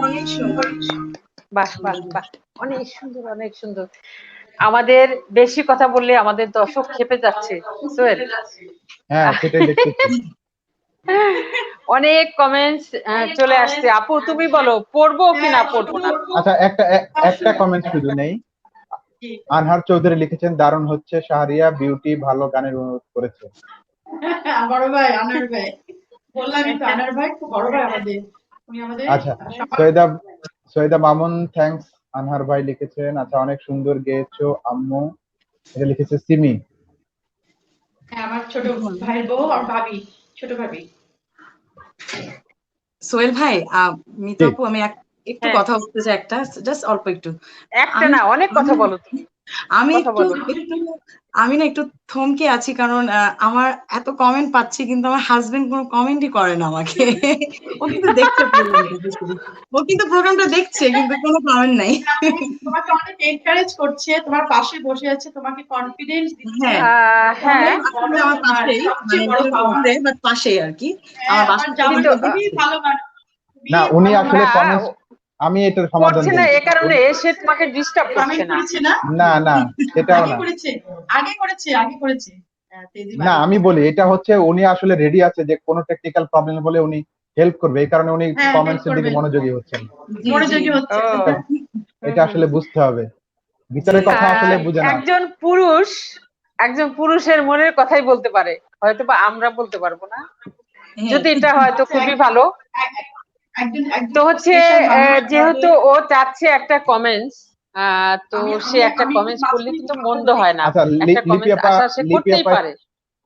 অনেক সুন্দর। বাহ বাহ বাহ, অনেক সুন্দর, অনেক সুন্দর। আমাদের বেশি কথা বললে আমাদের দর্শক ক্ষেপে যাচ্ছে সোহেল। হ্যাঁ, সেটাই দেখতেছি। অনেক কমেন্টস চলে আসছে। আপু তুমি বলো, পড়বো কি না পড়বো না? আচ্ছা, একটা কমেন্ট শুধু নেই। আনহার চৌধুরী লিখেছেন, দারুণ হচ্ছে, শাহরিয়া বিউটি ভালো গানের অনুরোধ করেছে। বড় ভাই আনার ভাই, বললামই তো আনার ভাই খুব বড় ভাই আমাদের, উনি আমাদের। আচ্ছা, সৈয়দা মামুন থ্যাঙ্কস আনহার ভাই লিখেছেন। আচ্ছা, অনেক সুন্দর গেয়েছো আম্মু, এটা লিখেছে সিমি। হ্যাঁ, আমার ছোট ভাইয়ের বউ আর ভাবি, ছোট ভাবি। সোহেল ভাই, মিতা আপু, আমি একটু হ্যাঁ। কথা বলতে চাই, একটা জাস্ট অল্প একটু। একটা না, অনেক কথা বলো তুমি। আমি কথা বলো। আমি না একটু থমকে আছি, কারণ আমার এত কমেন্ট পাচ্ছি, কিন্তু আমার হাজবেন্ড কোনো কমেন্টই করে না আমাকে। ও কিন্তু দেখছে প্রোগ্রামটা দেখছে, কিন্তু কোনো কমেন্ট নাই। তোমাকে অনেক এনকারেজ করছে, তোমার পাশে বসে আছে, তোমাকে কনফিডেন্স দিচ্ছে। হ্যাঁ, হ্যাঁ, আসলে আমার পাশেই, সবচেয়ে মানে বড় একটু পাওয়া। দূরে, বাট পাশেই আর কি। আমার আমার বাসার জামাই কিন্তু, খুবই ভালো মানুষ, খুবই না উনি ভালো আসলে না, কমেন্টস, আমি এটার সমাধান করছে না দিই। এ কারণে সে তোমাকে ডিস্টার্ব করছে কমেন্ট না। করেছে না? না না, সেটাও আগে না। করেছে, আগে করেছে। তেজি না আগে আমি করেছে। বলি এটা হচ্ছে উনি আসলে রেডি আছে যে কোনো টেকনিক্যাল প্রবলেম বলে উনি হেল্প করবে, এই কারণে উনি হ্যাঁ, কমেন্টস help এর দিকে করবেন। মনোযোগী হচ্ছেন। জি, জি। মনোযোগী ও, হচ্ছে। এটা আসলে বুঝতে হবে, ভিতরের কথা আসলে বুঝে না। একজন পুরুষের মনের কথাই বলতে পারে, হয়তো বা আমরা বলতে পারবো না, হ্যাঁ, যদি এটা হয়তো আচ্ছা, খুবই ভালো। একজন তো খুব হচ্ছে স্পেশাল মানুষ যেহেতু আমাদের। ও চাচ্ছে একটা কমেন্টস, তো সে একটা আমি একটু কমেন্টস করলে মাঝখানে কিন্তু একটু কথা মন্দ বলি। হয় না। আচ্ছা একটা লিপি কমেন্টস আপা, আসা সে লিপি করতেই আপা, পারে।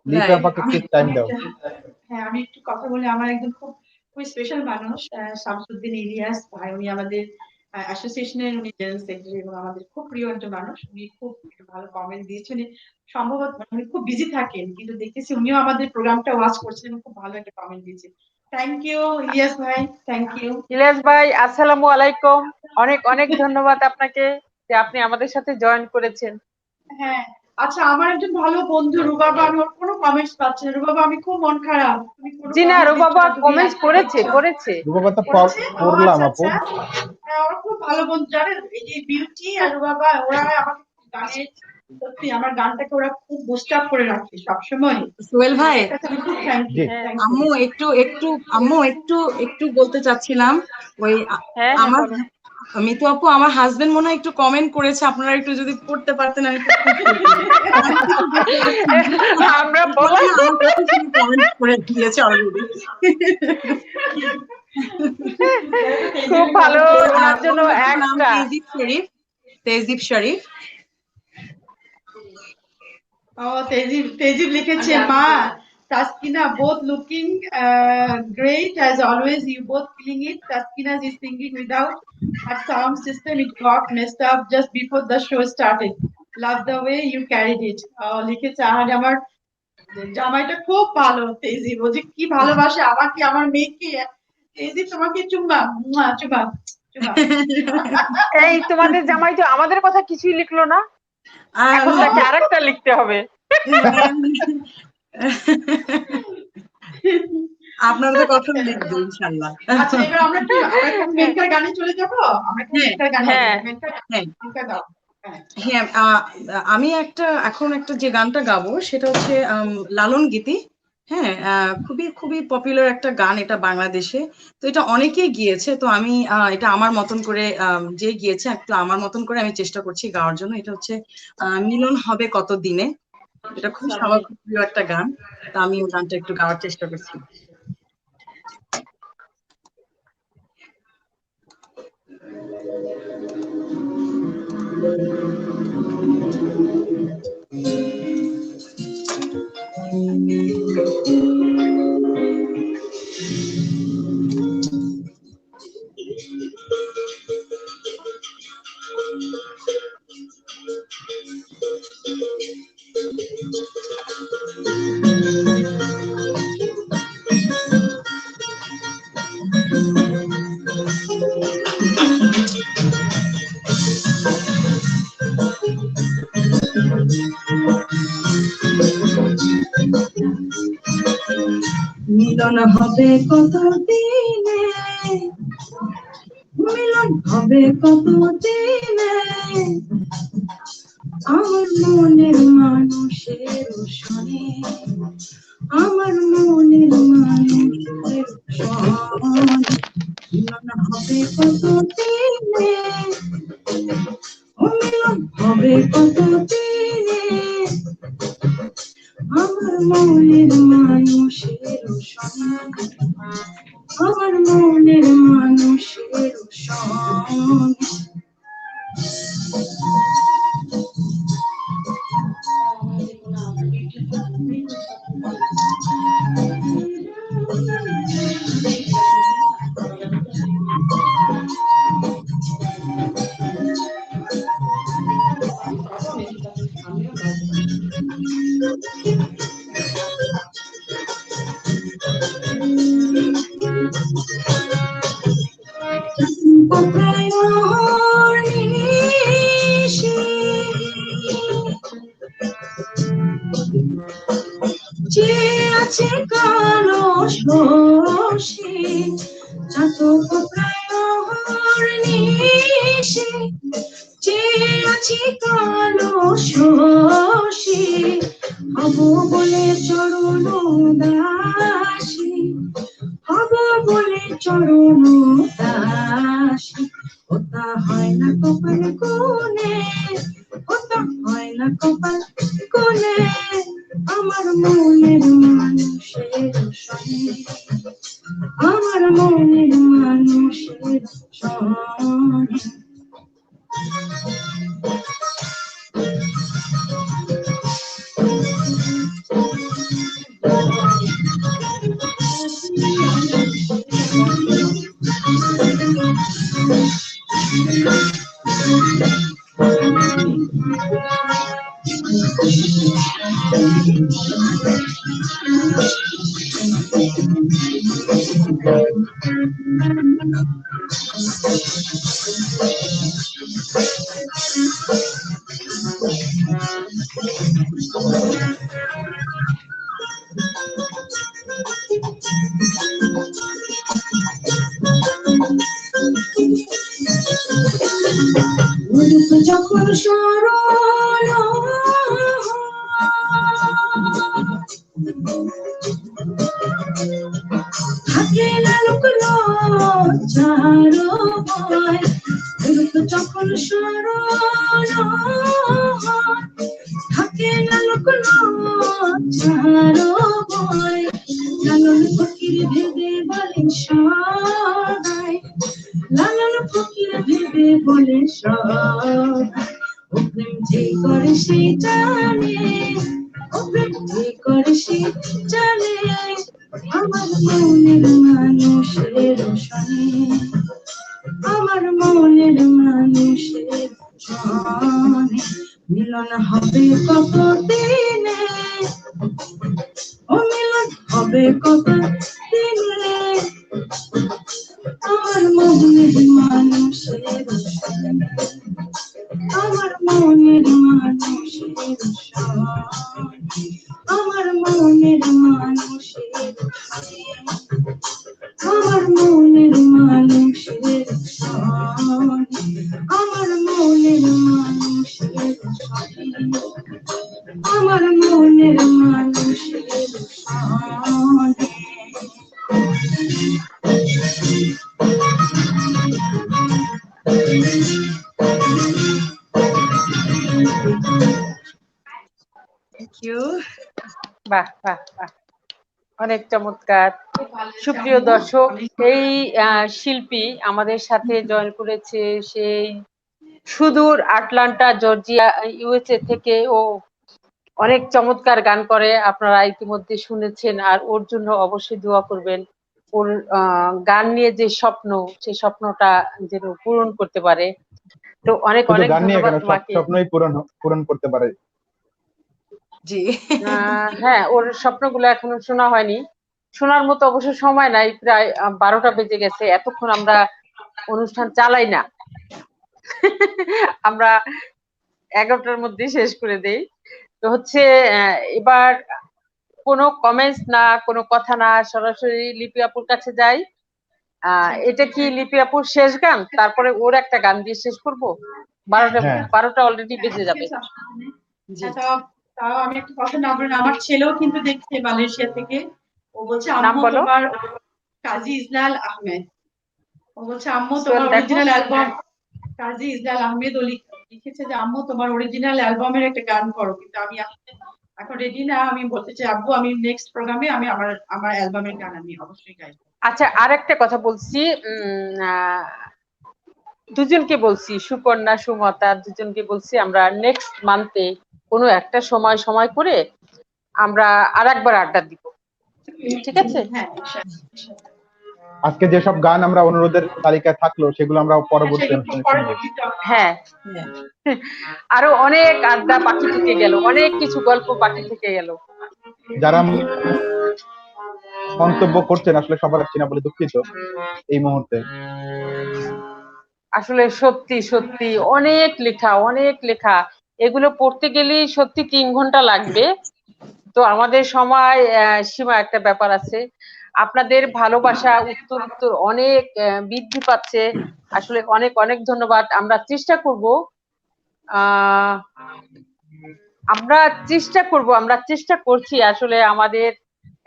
লিপি right. আপাকে একটু টাইম দাও। হ্যাঁ, আমি একটু কথা বলি। আমার একজন খুব স্পেশাল মানুষ, শামসুদ্দিন ইলিয়াস ভাই। উনি আমাদের অ্যাসোসিয়েশনের উনি জেনারেল সেক্রেটারি এবং আমাদের খুব প্রিয় একজন মানুষ। উনি খুব একটা ভালো কমেন্ট দিয়েছেন। সম্ভবত উনি খুব বিজি থাকেন, কিন্তু দেখতেছি উনিও আমাদের প্রোগ্রামটা ওয়াচ করছেন এবং খুব ভালো একটা কমেন্ট দিয়েছেন। থ্যাংক ইউ ইলিয়াস ভাই, থ্যাংক ইউ। ইলিয়াস ভাই, আসসালামু আলাইকুম। অনেক অনেক ধন্যবাদ আপনাকে যে আপনি আমাদের সাথে জয়েন করেছেন। হ্যাঁ, আচ্ছা, আমার একজন ভালো বন্ধু রুবাবা, আমি ওর কোনো কমেন্টস পাচ্ছি না। রুবাবা, আমি খুব মন খারাপ, তুমি কোনো জি না, কমেন্টস দিচ্ছ রুবাবা না, তুমি কমেন্টস আজকে করেছে দেখছো। করেছে রূপা তো করেছে? ও পড়লাম আচ্ছা আপু। আচ্ছা। হ্যাঁ, ওরা খুব ভালো বন্ধু, জানেন? এই যে বিউটি আর রুবাবা, ওরা আমাকে গানে, সত্যি আমার গানটাকে ওরা খুব বুস্ট আপ করে রাখে সবসময়। সোহেল ভাই, ওদের কাছে আমি খুব থ্যাংক ইউ, জি হ্যাঁ থ্যাংক ইউ। আম্মু একটু বলতে চাচ্ছিলাম, ওই হ্যাঁ, হ্যাঁ, আমার বলো। মিতু আপু, আমার হাজবেন্ড মনে হয় একটু কমেন্ট করেছে, আপনারা একটু যদি পড়তে পারতেন আমি খুব খুশি হতাম। আমি কিছু বলতে পারছি না। আমরা বলে বললাম। না, আমার কাছে শুধু কমেন্ট করে দিয়েছে অলরেডি। খুব ভালো, ওনার জন্য ওর নাম একটা। তেজিব শরীফ। তেজিব তেজিব লিখেছে, মা Taskina, both looking great as always. You both killing it. Taskina is singing without her sound system. It got messed up just before the show started. Love the way you carried it. লিখেছে আর আমার জামাইটা খুব ভালো, তেজিব। ও যে কি ভালোবাসে আমাকে, আমার মেয়েকে। তেজিব, তোমাকে চুম্মা, মুয়া, চুম্মা, চুম্মা, চুম্মা। এই তোমাদের জামাই তো আমাদের কথা কিছুই লিখলো না, এখন তাকে আরেকটা লিখতে হবে। আপনারা তো কখন লিখবো ইনশাল্লাহ। আচ্ছা, এবার আমরা কোন মেনকার গানে চলে যাবো? আমরা কোন মেনকার গানে হ্যাঁ। মেনকার গাও। হ্যাঁ। হ্যাঁ, আমি এখন একটা যে গানটা গাবো সেটা হচ্ছে লালন গীতি। হ্যাঁ, খুবই খুবই পপুলার একটা গান এটা বাংলাদেশে। তো এটা অনেকেই গিয়েছে, তো আমি এটা আমার মতন করে, যে গিয়েছে একটু আমার মতন করে আমি চেষ্টা করছি গাওয়ার জন্য। এটা হচ্ছে মিলন হবে কত দিনে। এটা খুব সবার খুব প্রিয় একটা গান, তো আমি ওই গানটা একটু গাওয়ার চেষ্টা করছি। মিলন হবে কত দিনে, মিলন হবে কত দিনে, আমার মনের মানুষের সনে, আমার মনের মানুষের সনে, মিলন হবে কত দিনে, ও মিলন হবে কত দিনে, আমার মনের মানুষের সনে, আমার মনের মানুষের সনে। থাকো প্রায় নিশে, চেয়ে আছি কালো শশী, হব বলে চরণ দাসী, হব বলে চরণ দাসী। ওটা হয় না কপাল কোণে, ওটা হয় না কপাল কোণে, আমার মনের মানুষের সঙ্গে, আমার মনের মানুষের সঙ্গে। যখন স্মরণ থাকে না লোক লজ্জার ভয়, যখন স্মরণ থাকে না লোক লজ্জার ভয়, লালন ফকির ভেবে বলেন সদাই, লালন ফকির ভেবে বলে সদাই, ও প্রেম যে করে সে জানে, ও প্রেম যে করে সে জানে, আমার মনের মানুষের সনে, আমার মনের মানুষের সনে। মিলন হবে কত দিনে, ও মিলন হবে কত দিনে, আমার মনের মানুষের সনে, আমার মনের মানুষের সনে, আমার মনের মানুষের সনে, আমার মনের মানুষের সনে, আমার মনের মানুষের সনে, আমার মনের মানুষের সনে। Thank you. বাহ বাহ বাহ, অনেক চমৎকার। খুব ভালো হয়েছে সুপ্রিয় আপু, দর্শক, অনেক এই শিল্পী আমাদের সাথে জয়েন করেছে সেই সুদূর আটলান্টা জর্জিয়া ইউএসএ থেকে। ও অনেক চমৎকার গান করে, আপনারা ইতিমধ্যে শুনেছেন। আর ওর জন্য অবশ্যই দোয়া করবেন। ওর গান নিয়ে যে স্বপ্ন, সেই স্বপ্নটা যেন পূরণ করতে পারে। তো অনেক শুধু অনেক গান নিয়ে ধন্যবাদ কেন, সব তোমাকে। স্বপ্নই পূরণ করতে পারে। জি। হ্যাঁ, ওর স্বপ্নগুলো এখনো শোনা হয়নি, শোনার মতো অবশ্য সময় নাই। প্রায় 12টা বেজে গেছে, এতক্ষণ আমরা অনুষ্ঠান চালাই না। আমরা 11টার মধ্যে শেষ করে দেই। তো হচ্ছে এবার কোনো কমেন্টস না, কোনো কথা না, সরাসরি লিপি আপুর কাছে যাই। এটা কি লিপি আপুর শেষ গান? তারপরে ওর একটা গান দিয়ে শেষ করবো। 12টা হ্যাঁ। 12টা অলরেডি বেজে যাবে। জি। তাও আমি একটা কথা না বলেন, আমার ছেলেও কিন্তু দেখছে মালয়েশিয়া থেকে। ও বলছে নাম আম্মু বলো। তোমার, কাজী ইজলাল আহমেদ। ও বলছে আম্মু সোহেল তোমার দেখো। অরিজিনাল অ্যালবাম, কাজী ইজলাল আহমেদ ও লিখেছে যে আম্মু তোমার অরিজিনাল অ্যালবামের একটা গান করো। কিন্তু আমি এখন রেডি না। আমি বলতে চাই আব্বু, আমি নেক্সট প্রোগ্রামে আমি আমার অ্যালবামের গান আমি অবশ্যই গাইবো। আচ্ছা, আরেকটা কথা বলছি, দুজনকে বলছি, সুকন্যা সুমতা দুজনকে বলছি, আমরা নেক্সট মান্থে কোনো একটা সময় করে আমরা আরেকবার আড্ডা দিব, ঠিক আছে? হ্যাঁ, ইনশাআল্লাহ। আজকে যেসব গান আমরা অনুরোধের তালিকায় থাকলো সেগুলো আমরা পরবর্তী সেগুলো অনুষ্ঠানে শুনবো। পরবর্তীতে হ্যাঁ, আরো অনেক আড্ডা বাকি থেকে গেল, অনেক কিছু গল্প বাকি থেকে গেল। যারা মন্তব্য করছেন আসলে সবার চিনা বলে দুঃখিত এই মুহূর্তে। আসলে সত্যি সত্যি অনেক লেখা, এগুলো পড়তে গেলেই সত্যি 3 ঘন্টা লাগবে। তো আমাদের সময় সীমা একটা ব্যাপার আছে। আপনাদের ভালোবাসা উত্তর উত্তর অনেক বৃদ্ধি পাচ্ছে। আসলে অনেক অনেক ধন্যবাদ। আমরা চেষ্টা করব আহ আমরা চেষ্টা করছি আসলে আমাদের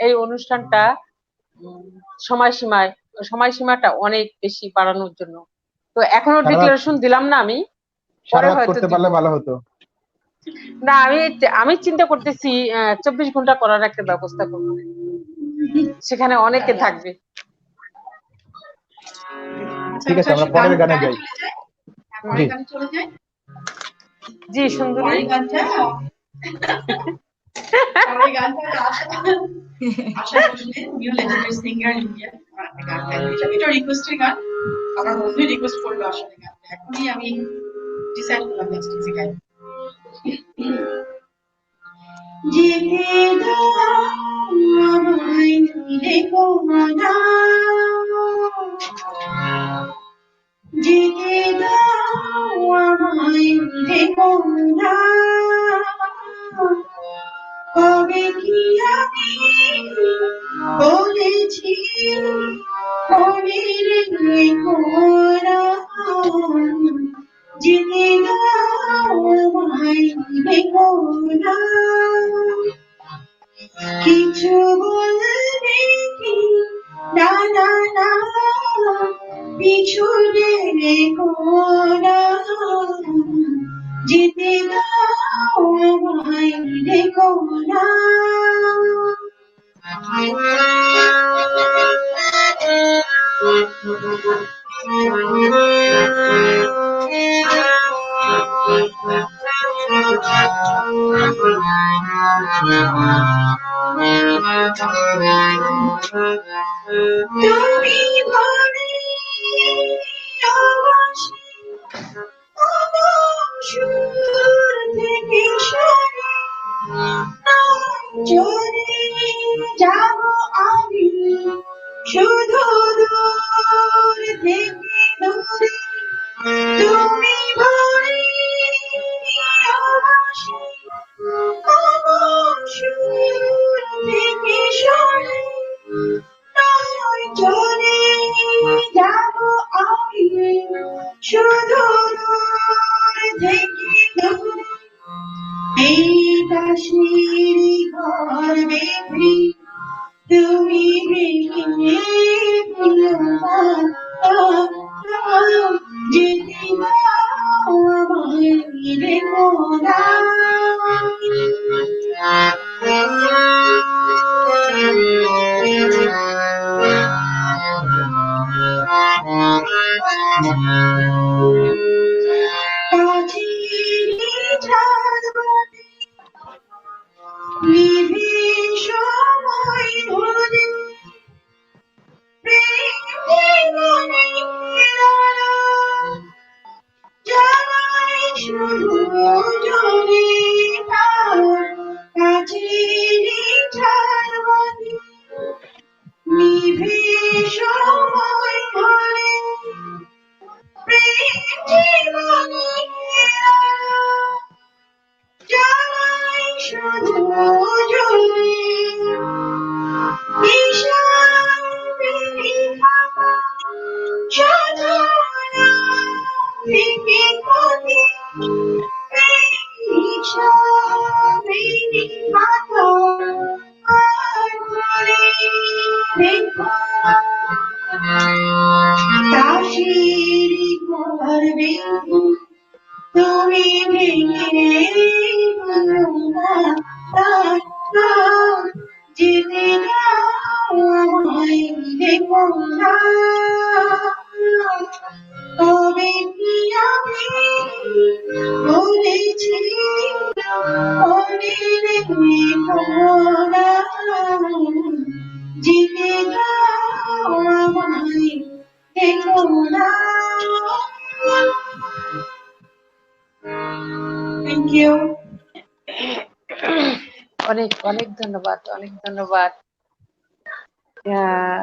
এই অনুষ্ঠানটা উম, সময়সীমায় সময়সীমাটা অনেক বেশি বাড়ানোর জন্য। তো এখনো সারা রাত ডিক্লারেশন দিলাম না আমি, সারা পরে রাত হয়তো করতে দিব। পারলে ভালো হতো। না, আমি চিন্তা করতেছি 24 ঘন্টা করার একটা ব্যবস্থা করবো, সেখানে অনেকে থাকবে। আচ্ছা ঠিক আছে, আচ্ছা, আমরা পরের গানে গানে যাই। চলে যাই। হ্যাঁ, জি, পরের গানে চলে যাই। জি সুন্দরী। পরের গানটা পরের গানটা আশা আশা ভোসলে, উনিও লেজেন্ডারি সিঙ্গার ইন্ডিয়ান, একটা গান গাইবে। এটা রিকোয়েস্টের গান, আমার বন্ধুই রিকোয়েস্ট করলো আসলে গানটা। এখনই আমি ডিসাইড করলাম নেক্সট ডে গাইব। যেতে দাও আমায় রেখো না, যেতে দাও আমায় রেখো না, কবে কি আমি বলেছি মনে রেখো না, যেতে দাও আমায় রেখো না, কিছু বলবে কি না না না, পিছু রেখো না, যেতে দাও আমায় রেখো না। তুমি বলে আবাসে সুর থেকে সরে চলে যাব আমি, শুধু দূর থেকে দূরে, তুমি বলে আবাসে সুর থেকে সরে চলে যাব আমি, শুধু দূর থেকে দূরে, এই কাশির ঘর বেঁধে তুমি ভেঙে দিও না, যেতে দাও আমায় রেখো না। নিভে সময় ধরে জানাই শুধু জনে তার কাছেরই ঝাড়বাতি, নিভে সময় ধরে প্রেম জীবনে জানাই শুধু জনে, ইশারায় থাকা সাধনা থেকে পথে, ইশারায় থাকা আর করে দেখো, কাশির ঘর বেঁধে তুমি ভেঙে দিও না, যেতে দাও আমায় রেখো না, কবে কি আমি বলেছি মনে রেখো না, যেতে দাও আমায় রেখো না। Thank you. অনেক অনেক ধন্যবাদ, অনেক ধন্যবাদ। আহ,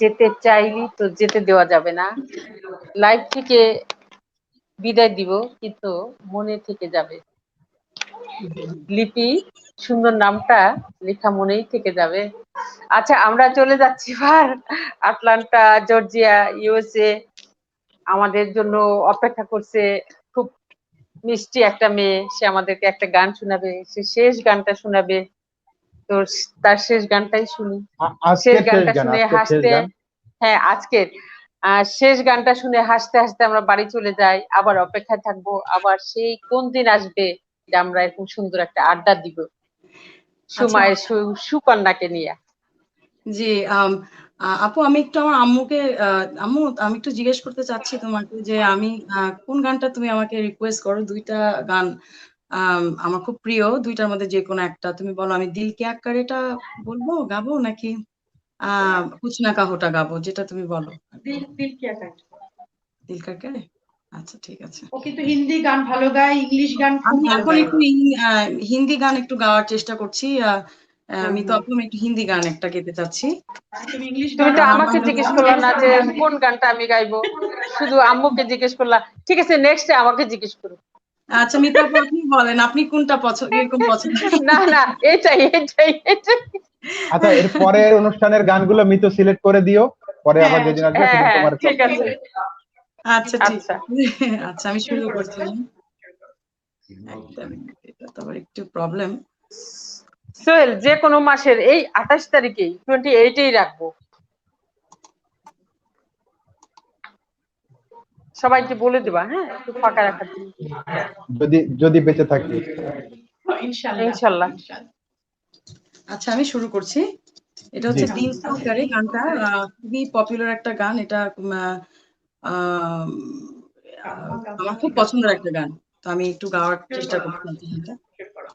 যেতে চাইলি তো যেতে দেওয়া যাবে না, লাইভ থেকে বিদায় দিব কিন্তু মনে থেকে যাবে। লিপি, সুন্দর নামটা লেখা মনেই থেকে যাবে। আচ্ছা, আমরা চলে যাচ্ছি এবার আটলান্টা, জর্জিয়া, ইউএসএ। আমাদের জন্য অপেক্ষা করছে খুব মিষ্টি একটা মেয়ে, সে আমাদেরকে একটা গান শোনাবে, সে শেষ গানটা শোনাবে। তো তার শেষ গানটাই শুনি। শেষ আজকের শেষ গানটা গান, শুনে আজকের শেষ হাসতে, গান। হ্যাঁ আজকের শেষ গানটা শুনে হাসতে হাসতে আমরা বাড়ি চলে যাই, আবার অপেক্ষায় থাকবো আবার সেই কোন দিন আসবে যে আমরা এরকম সুন্দর একটা আড্ডা দিব আচ্ছা, সময় সুকন্যাকে নিয়ে। জি। আপু, আমি একটু আমার আম্মুকে, আম্মু, আমি একটু জিজ্ঞেস করতে চাচ্ছি তোমাকে যে আমি কোন গানটা তুমি আমাকে রিকোয়েস্ট করো। দুইটা গান আমার খুব প্রিয়, দুইটার মধ্যে যে কোনো একটা তুমি বলো। আমি দিল কে আক্কারেটা বলবো, গাবো, নাকি কুছ না কাহোটা গাবো, যেটা তুমি বলো। দিল দিল কিয়া কাটে। দিল কা আক্কারে, আচ্ছা ঠিক আছে। ও কিন্তু হিন্দি গান ভালো গায়, ইংলিশ গান খুব আমি ভালো এখন গায়। একটু হিন্দি গান একটু গাওয়ার চেষ্টা করছি। হুম, আমি তো হুম। আপু, আমি একটু হিন্দি গান একটা গেতে চাচ্ছি। তুমি ইংলিশ তুমি গান তো আমার আমাকে ভালো জিজ্ঞেস গান। করলা না যে গান কোন গানটা আমি গাইবো, শুধু আম্মুকে জিজ্ঞেস করলা। ঠিক আছে, নেক্সট আমাকে জিজ্ঞেস করো। আচ্ছা মিতা আপু, আপনি বলেন আপনি কোনটা পছন্দ, এরকম পছন্দ। না না, এটাই এটাই এটাই। আচ্ছা, এর পরের অনুষ্ঠানের গানগুলো মিতু সিলেক্ট করে দিও, পরে আবার হ্যাঁ, যেদিন আসবে হ্যাঁ সেদিন হ্যাঁ, তোমার ঠিক আছে। আচ্ছা ঠিক আচ্ছা, আছে। আচ্ছা, আমি শুরু শুরু করো। করছি। একটা মিনিট, এটা তো আবার একটু প্রবলেম। সোহেল, যে কোনো মাসের এই 28 তারিখেই 28-এই রাখবো, সবাইকে বলে দিবা, হ্যাঁ, একটু ফাঁকা রাখার জন্য। যদি যদি বেঁচে থাকি। ইনশাল্লাহ ইনশাল্লাহ। ইনশাল্লাহ। আচ্ছা, আমি শুরু করছি। এটা জি। হচ্ছে দিল সরকারে গানটা, খুবই পপুলার একটা গান। এটা আহ, আমার খুব পছন্দের একটা গান, তো আমি একটু গাওয়ার শুরু চেষ্টা করো, করছি গানটা। শুরু করো।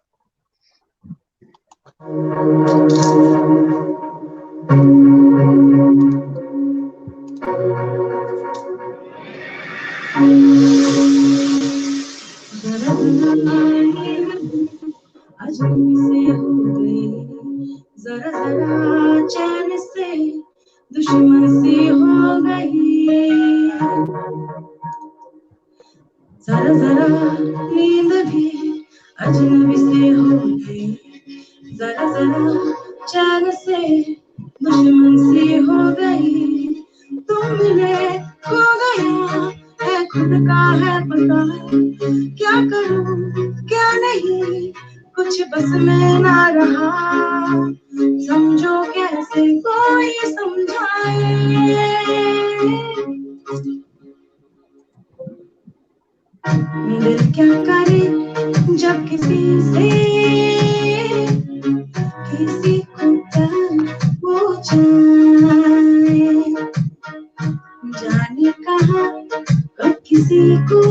अजनबी से हो गई, जरा जरा चैन से दुश्मन सी हो गई, जरा जरा नींद भी अजनबी से हो गई, जरा जरा चैन से दुश्मन सी हो गई, तुम मिले खो गया है, खुद का है पता, क्या करूं क्या नहीं कुछ बस में ना रहा, समझो कैसे कोई समझाए, दिल क्या करे जब किसी से किसी को प्यार हो जाए, जाने कहाँ कब किसी को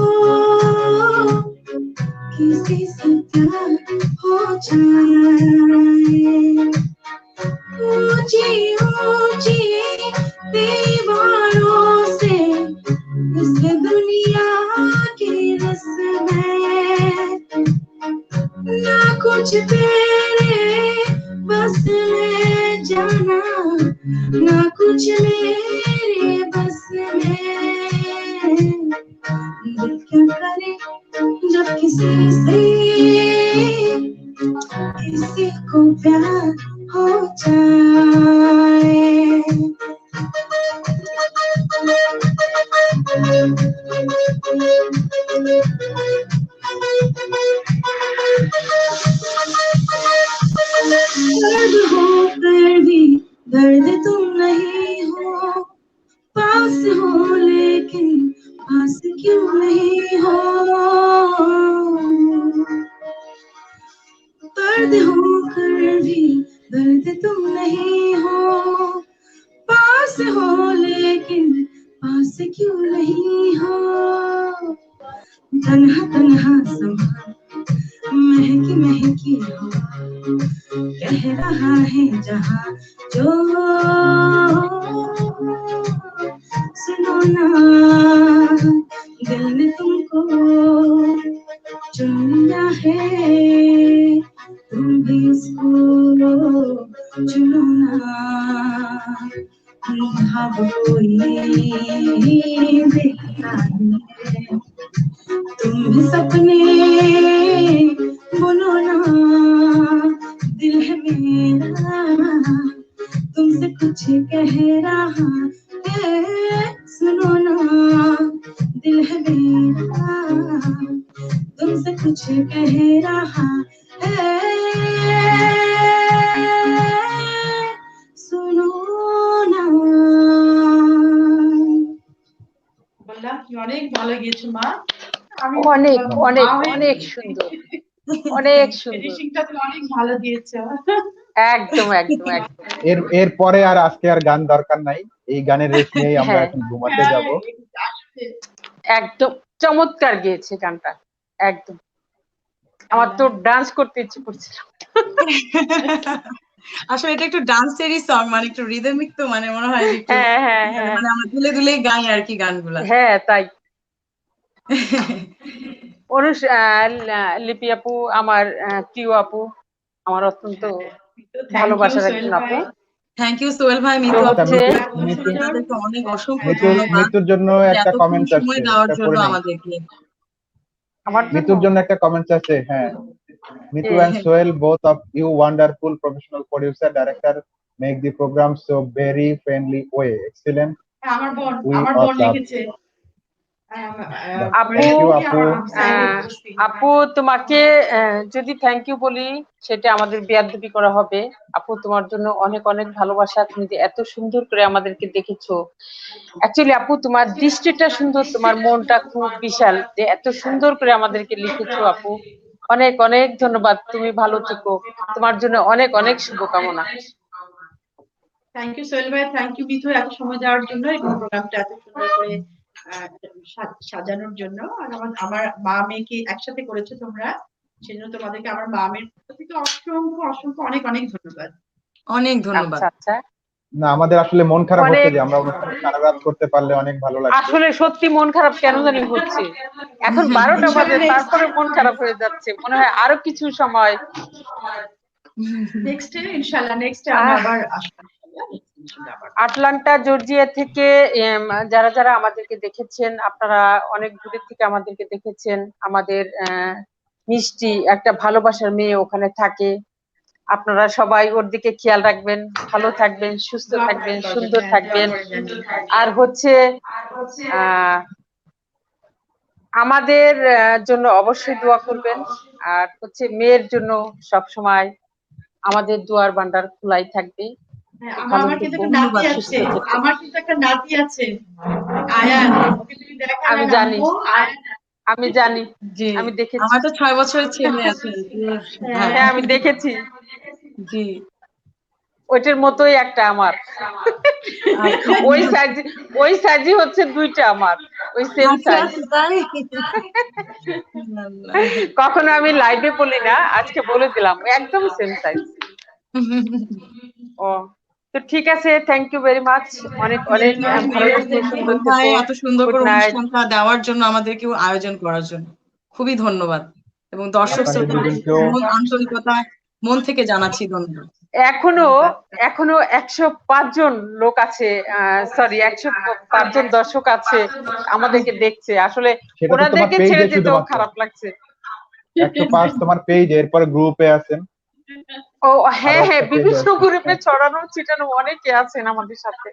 किसी से प्यार हो जाए, ऊंची ऊंची दीवारों से इस दुनिया की रस्में, ना कुछ तेरे बस में जाना, ना कुछ मेरे बस में, दिल क्या करे जब किसी से किसी को प्यार हो जाए। दर्द हो कर भी दर्द तुम नहीं हो, पास हो लेकिन पास क्यों नहीं हो, दर्द हो कर भी दर्द तुम नहीं हो, पास हो लेकिन पास क्यों नहीं हो, तन्हा तन्हा समा महकी महकी हो, कह रहा है जहाँ जो सुनो ना, दिल ने तुमको चुन लिया है, तुम भी इसको चुनो ना, ख्वाब कोई देखता है, तुम भी सपने बुनो ना, कह रहा है सुनो ना। বললাম কি অনেক ভালো গিয়েছো মা। আমি অনেক তোমার অনেক মা হয়ে অনেক সুন্দর, অনেক সুন্দর। ফিনিশিংটা তুমি অনেক ভালো দিয়েছো। একদম একদম একদম। এর পরে আর আজকে আর গান দরকার নাই, এই গানের রেশ নিয়েই আমরা হ্যাঁ এখন ঘুমাতে হ্যাঁ, যাব। আসলে একদম চমৎকার গেয়েছে গানটা, একদম। আমার তো ডান্স করতে ইচ্ছে করছিল। আসলে এটা একটু ডান্সেরই সং, মানে একটু রিদমিক, তো মানে মনে হয় যে একটু হ্যাঁ হ্যাঁ হ্যাঁ মানে আমরা দুলে দুলে গাই আর কি গানগুলা। হ্যাঁ, তাই। লিপি আপু আমার প্রিয় আপু, আমার অত্যন্ত থ্যাংক ইউ ভালোবাসার সোহেল একজন আপু। ভাই। থ্যাংক ইউ সোহেল ভাই, তো মিতু আচ্ছা, আপু, হচ্ছে মিতু আপনাদেরকে অনেক অসংখ্য হ্যাঁ, ধন্যবাদ মিতুর জন্য যে একটা এতক্ষণ কমেন্ট সময় আসছে, দেওয়ার এটা জন্য পড়ে নাই। আমাদেরকে। আমার জন্য মিতুর জন্য একটা কমেন্ট আছে, হ্যাঁ। Mitu and Sohail, both of you wonderful professional producer, director, make the program so very friendly way. Excellent. হ্যাঁ, We আমার all বোন love. লিখেছে। আপু, Thank you, রেসিপি আপু। আমি সাইন করছি। আপু তোমাকে যদি থ্যাংক ইউ বলি সেটা আমাদের বেয়াদবি করা হবে। আপু তোমার জন্য অনেক অনেক ভালোবাসা, তুমি যে এত সুন্দর করে আমাদেরকে দেখেছো। অ্যাকচুয়ালি আপু তোমার দৃষ্টিটা সুন্দর, তোমার মনটা খুব বিশাল, যে এত সুন্দর করে আমাদেরকে লিখেছো আপু। অনেক অনেক ধন্যবাদ, তুমি ভালো থেকো, তোমার জন্য অনেক অনেক শুভকামনা। থ্যাংক ইউ সোহেল ভাই, থ্যাংক ইউ মিথু এত সময় দেওয়ার জন্য এবং প্রোগ্রামটা এত সুন্দর করে আহ, সাজানোর জন্য। আর আমার মা মেয়েকে একসাথে করেছো তোমরা, সেজন্য তোমাদেরকে আমার মা মেয়ের পক্ষ থেকে অসংখ্য অসংখ্য অনেক অনেক ধন্যবাদ। অনেক ধন্যবাদ। আচ্ছা আচ্ছা, না, আমাদের আসলে মন খারাপ হচ্ছে অনেক, যে আমরা অনুষ্ঠানে সারা রাত করতে পারলে অনেক ভালো লাগতো। আসলে সত্যি মন খারাপ কেন জানি হচ্ছে। এখন 12টা বাজে, তারপরে মন খারাপ হয়ে যাচ্ছে, মনে হয় আরো কিছু সময়। নেক্সট ইনশাআল্লাহ, নেক্সট আমরা আবার আসবো ইনশাআল্লাহ আবার। আটলান্টা জর্জিয়া থেকে যারা যারা আমাদেরকে দেখেছেন, আপনারা অনেক দূরের থেকে আমাদেরকে দেখেছেন। আমাদের মিষ্টি একটা ভালোবাসার মেয়ে ওখানে থাকে, আপনারা সবাই ওর দিকে খেয়াল রাখবেন, ভালো থাকবেন, সুস্থ দোয়া থাকবেন, করবেন, সুন্দর হ্যাঁ, দোয়া থাকবেন। করবেন। আর হচ্ছে আহ আমাদের জন্য অবশ্যই দোয়া করবেন। আর হচ্ছে মেয়ের জন্য সব সময় আমাদের দুয়ার ভান্ডার খোলাই থাকবে। হ্যাঁ, ভালো আমার কিন্তু থেকো, একটা নাতি সুস্থ আছে, থেকো। আমার কিন্তু একটা নাতি আছে, আয়ান। ওকে তুমি দেখা আমি না জানি, আম্মু, আয়ান। আমি জানি, জি, আমি দেখেছি। আমার তো 6 বছরের ছেলে আছে। হ্যাঁ, হ্যাঁ, আমি দেখেছি। জি। ওইটার মতোই একটা আমার। আচ্ছা ওই সাইজই হচ্ছে দুইটা আমার, ওই সেম আচ্ছা সাইজ। আচ্ছা, তাই? আল্লাহ। কখনো আমি লাইভে বলি না, আজকে বলে দিলাম একদম সেম সাইজ। ও, তো ঠিক আছে, থ্যাংক ইউ ভেরি মাচ। অনেক অনেক ভালো থেকো, সুন্দর ভাই থেকো। এত সুন্দর গুড করে নাইট। অনুষ্ঠানটা দেওয়ার জন্য, আমাদেরকেও আয়োজন করার জন্য খুবই ধন্যবাদ, এবং দর্শক আপনাদের শ্রোতা দুজনকেও মন আন্তরিকতা মন থেকে জানাচ্ছি ধন্যবাদ। এখনো এখনো 105 জন লোক আছে, সরি 105 জন দর্শক আছে আমাদেরকে দেখছে। আসলে সেটা তো তোমার ওনাদেরকে ছেড়ে পেজে যেতেও শুধুমাত্র খারাপ লাগছে। 105 তোমার পেজে, এরপরে গ্রুপে আছেন, ও আরো হ্যাঁ হ্যাঁ, একটা পেজে বিভিন্ন আছে। গ্রুপে ছড়ানো ছিটানো অনেকে আছেন আমাদের সাথে।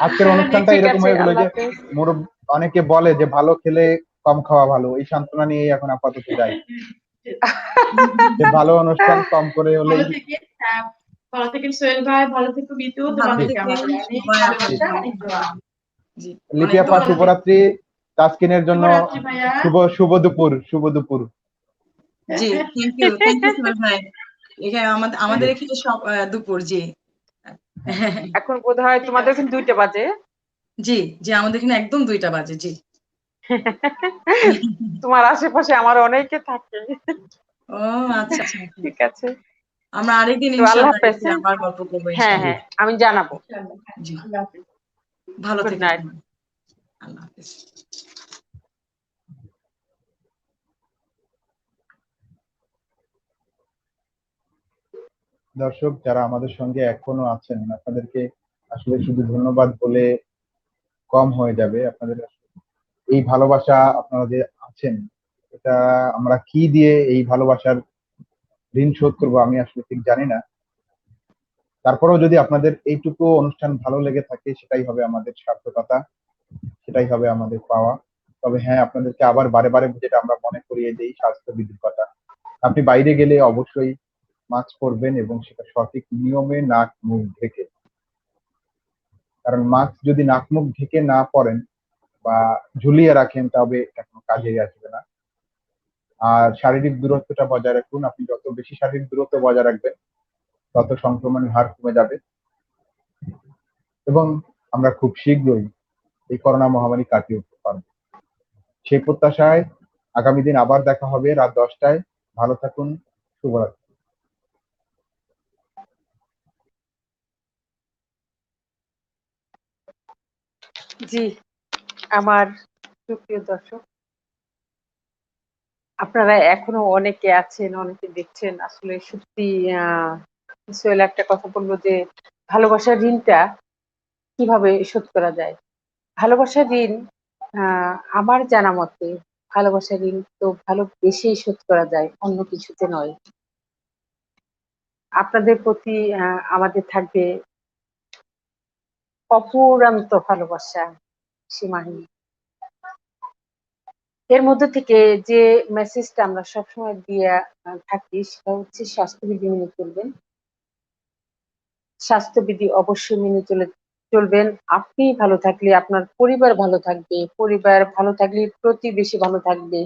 আজকের অনুষ্ঠানটা ঠিক এরকম আছে, হয়ে গেল আল্লাহ যে হাফেজ। অনেকে বলে যে ভালো খেলে কম খাওয়া ভালো, এই সান্ত্বনা নিয়ে এখন আপাতত যাই, যে ভালো অনুষ্ঠান কম করে হলেই। ভালো থেকে, হ্যাঁ, ভালো থেকেন সোহেল ভাই, ভালো থেকো মিতু, ভালো তোমাদেরকে থেকে আমাদের অনেক সবাই আপনাদের ভালোবাসা, ভালো অনেক থাকবেন। দোয়া। জি, লিপি অনেক আপা, দোয়া। শুভরাত্রি। তাসকিনের জন্য শুভরাত্রি ভাইয়া। শুভ দুপুর, শুভ দুপুর। জি, থ্যাংক ইউ সুমন ভাই। এখানে আমাদের এখানে সব দুপুর। জি। এখন বোধহয় ঠিক তোমাদের আছে। এখন 2টা বাজে। জি জি, আমাদের এখানে একদম 2টা বাজে। জি। তোমার আশেপাশে আমার অনেকে থাকে। ও আচ্ছা আচ্ছা আচ্ছা। ঠিক আছে, আমরা আরেকদিন তো আল্লাহ ইনশাআল্লাহ হাফেজ। এসে আবার গল্প করবো হ্যাঁ ইনশাআল্লাহ। হ্যাঁ, আমি জানাবো। ইনশাআল্লাহ, হ্যাঁ, জি, আল্লাহ হাফেজ। ভালো গুড থেকো। নাইট। আল্লাহ হাফেজ। দর্শক যারা আমাদের সঙ্গে এখনো আছেন, আপনাদেরকে আসলে শুধু ধন্যবাদ বলে কম হয়ে যাবে। আপনাদের এই ভালোবাসা, আপনারা যে আছেন, এটা আমরা কি দিয়ে এই ভালোবাসার ঋণ শোধ করবো আমি আসলে ঠিক জানি না। তারপরেও যদি আপনাদের এইটুকু অনুষ্ঠান ভালো লেগে থাকে, সেটাই হবে আমাদের সার্থকতা, সেটাই হবে আমাদের পাওয়া। তবে হ্যাঁ, আপনাদেরকে আবার বারে বারে যেটা আমরা মনে করিয়ে দিই স্বাস্থ্যবিধির কথা। আপনি বাইরে গেলে অবশ্যই মাস্ক পরবেন এবং সেটা সঠিক নিয়মে নাক মুখ ঢেকে। কারণ মাস্ক যদি নাক মুখ ঢেকে না পরেন বা ঝুলিয়ে রাখেন তবে এটা কোনো কাজেই আসবে না। আর শারীরিক দূরত্বটা বজায় রাখুন। আপনি যত বেশি শারীরিক দূরত্ব বজায় রাখবেন তত সংক্রমণের হার কমে যাবে এবং আমরা খুব শীঘ্রই এই করোনা মহামারী কাটিয়ে উঠতে পারব। সেই প্রত্যাশায় আগামী দিন আবার দেখা হবে রাত 10টায়। ভালো থাকুন। শুভরাত্রি। জি, আমার সুপ্রিয় দর্শক, আপনারা এখনো অনেকে আছেন, অনেকে দেখছেন। আসলে সত্যি সোহেল একটা কথা বলবো যে ভালোবাসার ঋণটা কিভাবে শোধ করা যায়। ভালোবাসার ঋণ আমার জানা মতে ভালোবাসার ঋণ তো ভালোবেসেই শোধ করা যায়, অন্য কিছুতে নয়। আপনাদের প্রতি আমাদের থাকবে অফুরন্ত ভালোবাসা, সীমাহীন। এর মধ্যে থেকে যে মেসেজটা আমরা সবসময় দিয়ে থাকি সেটা হচ্ছে স্বাস্থ্যবিধি মেনে চলবেন। স্বাস্থ্যবিধি অবশ্যই মেনে চলবেন। আপনি ভালো থাকলে আপনার পরিবার ভালো থাকবে, পরিবার ভালো থাকলে প্রতিবেশী ভালো থাকবে,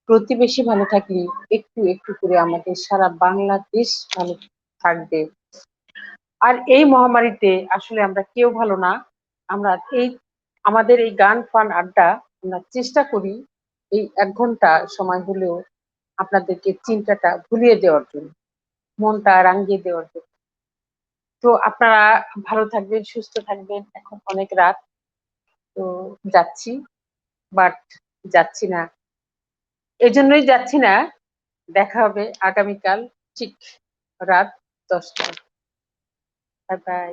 প্রতিবেশী ভালো থাকলে একটু একটু করে আমাদের সারা বাংলাদেশ ভালো থাকবে। আর এই মহামারীতে আসলে আমরা কেউ ভালো না। আমরা আমাদের এই গান ফান আড্ডা আমরা চেষ্টা করি এই 1 ঘন্টা সময় হলেও আপনাদেরকে চিন্তাটা ভুলিয়ে দেওয়ার জন্য, মনটা রাঙিয়ে দেওয়ার জন্য। তো আপনারা ভালো থাকবেন, সুস্থ থাকবেন। এখন অনেক রাত, তো যাচ্ছি, বাট যাচ্ছি না, এজন্যই যাচ্ছি না। দেখা হবে আগামীকাল ঠিক রাত 10টায়। Bye bye.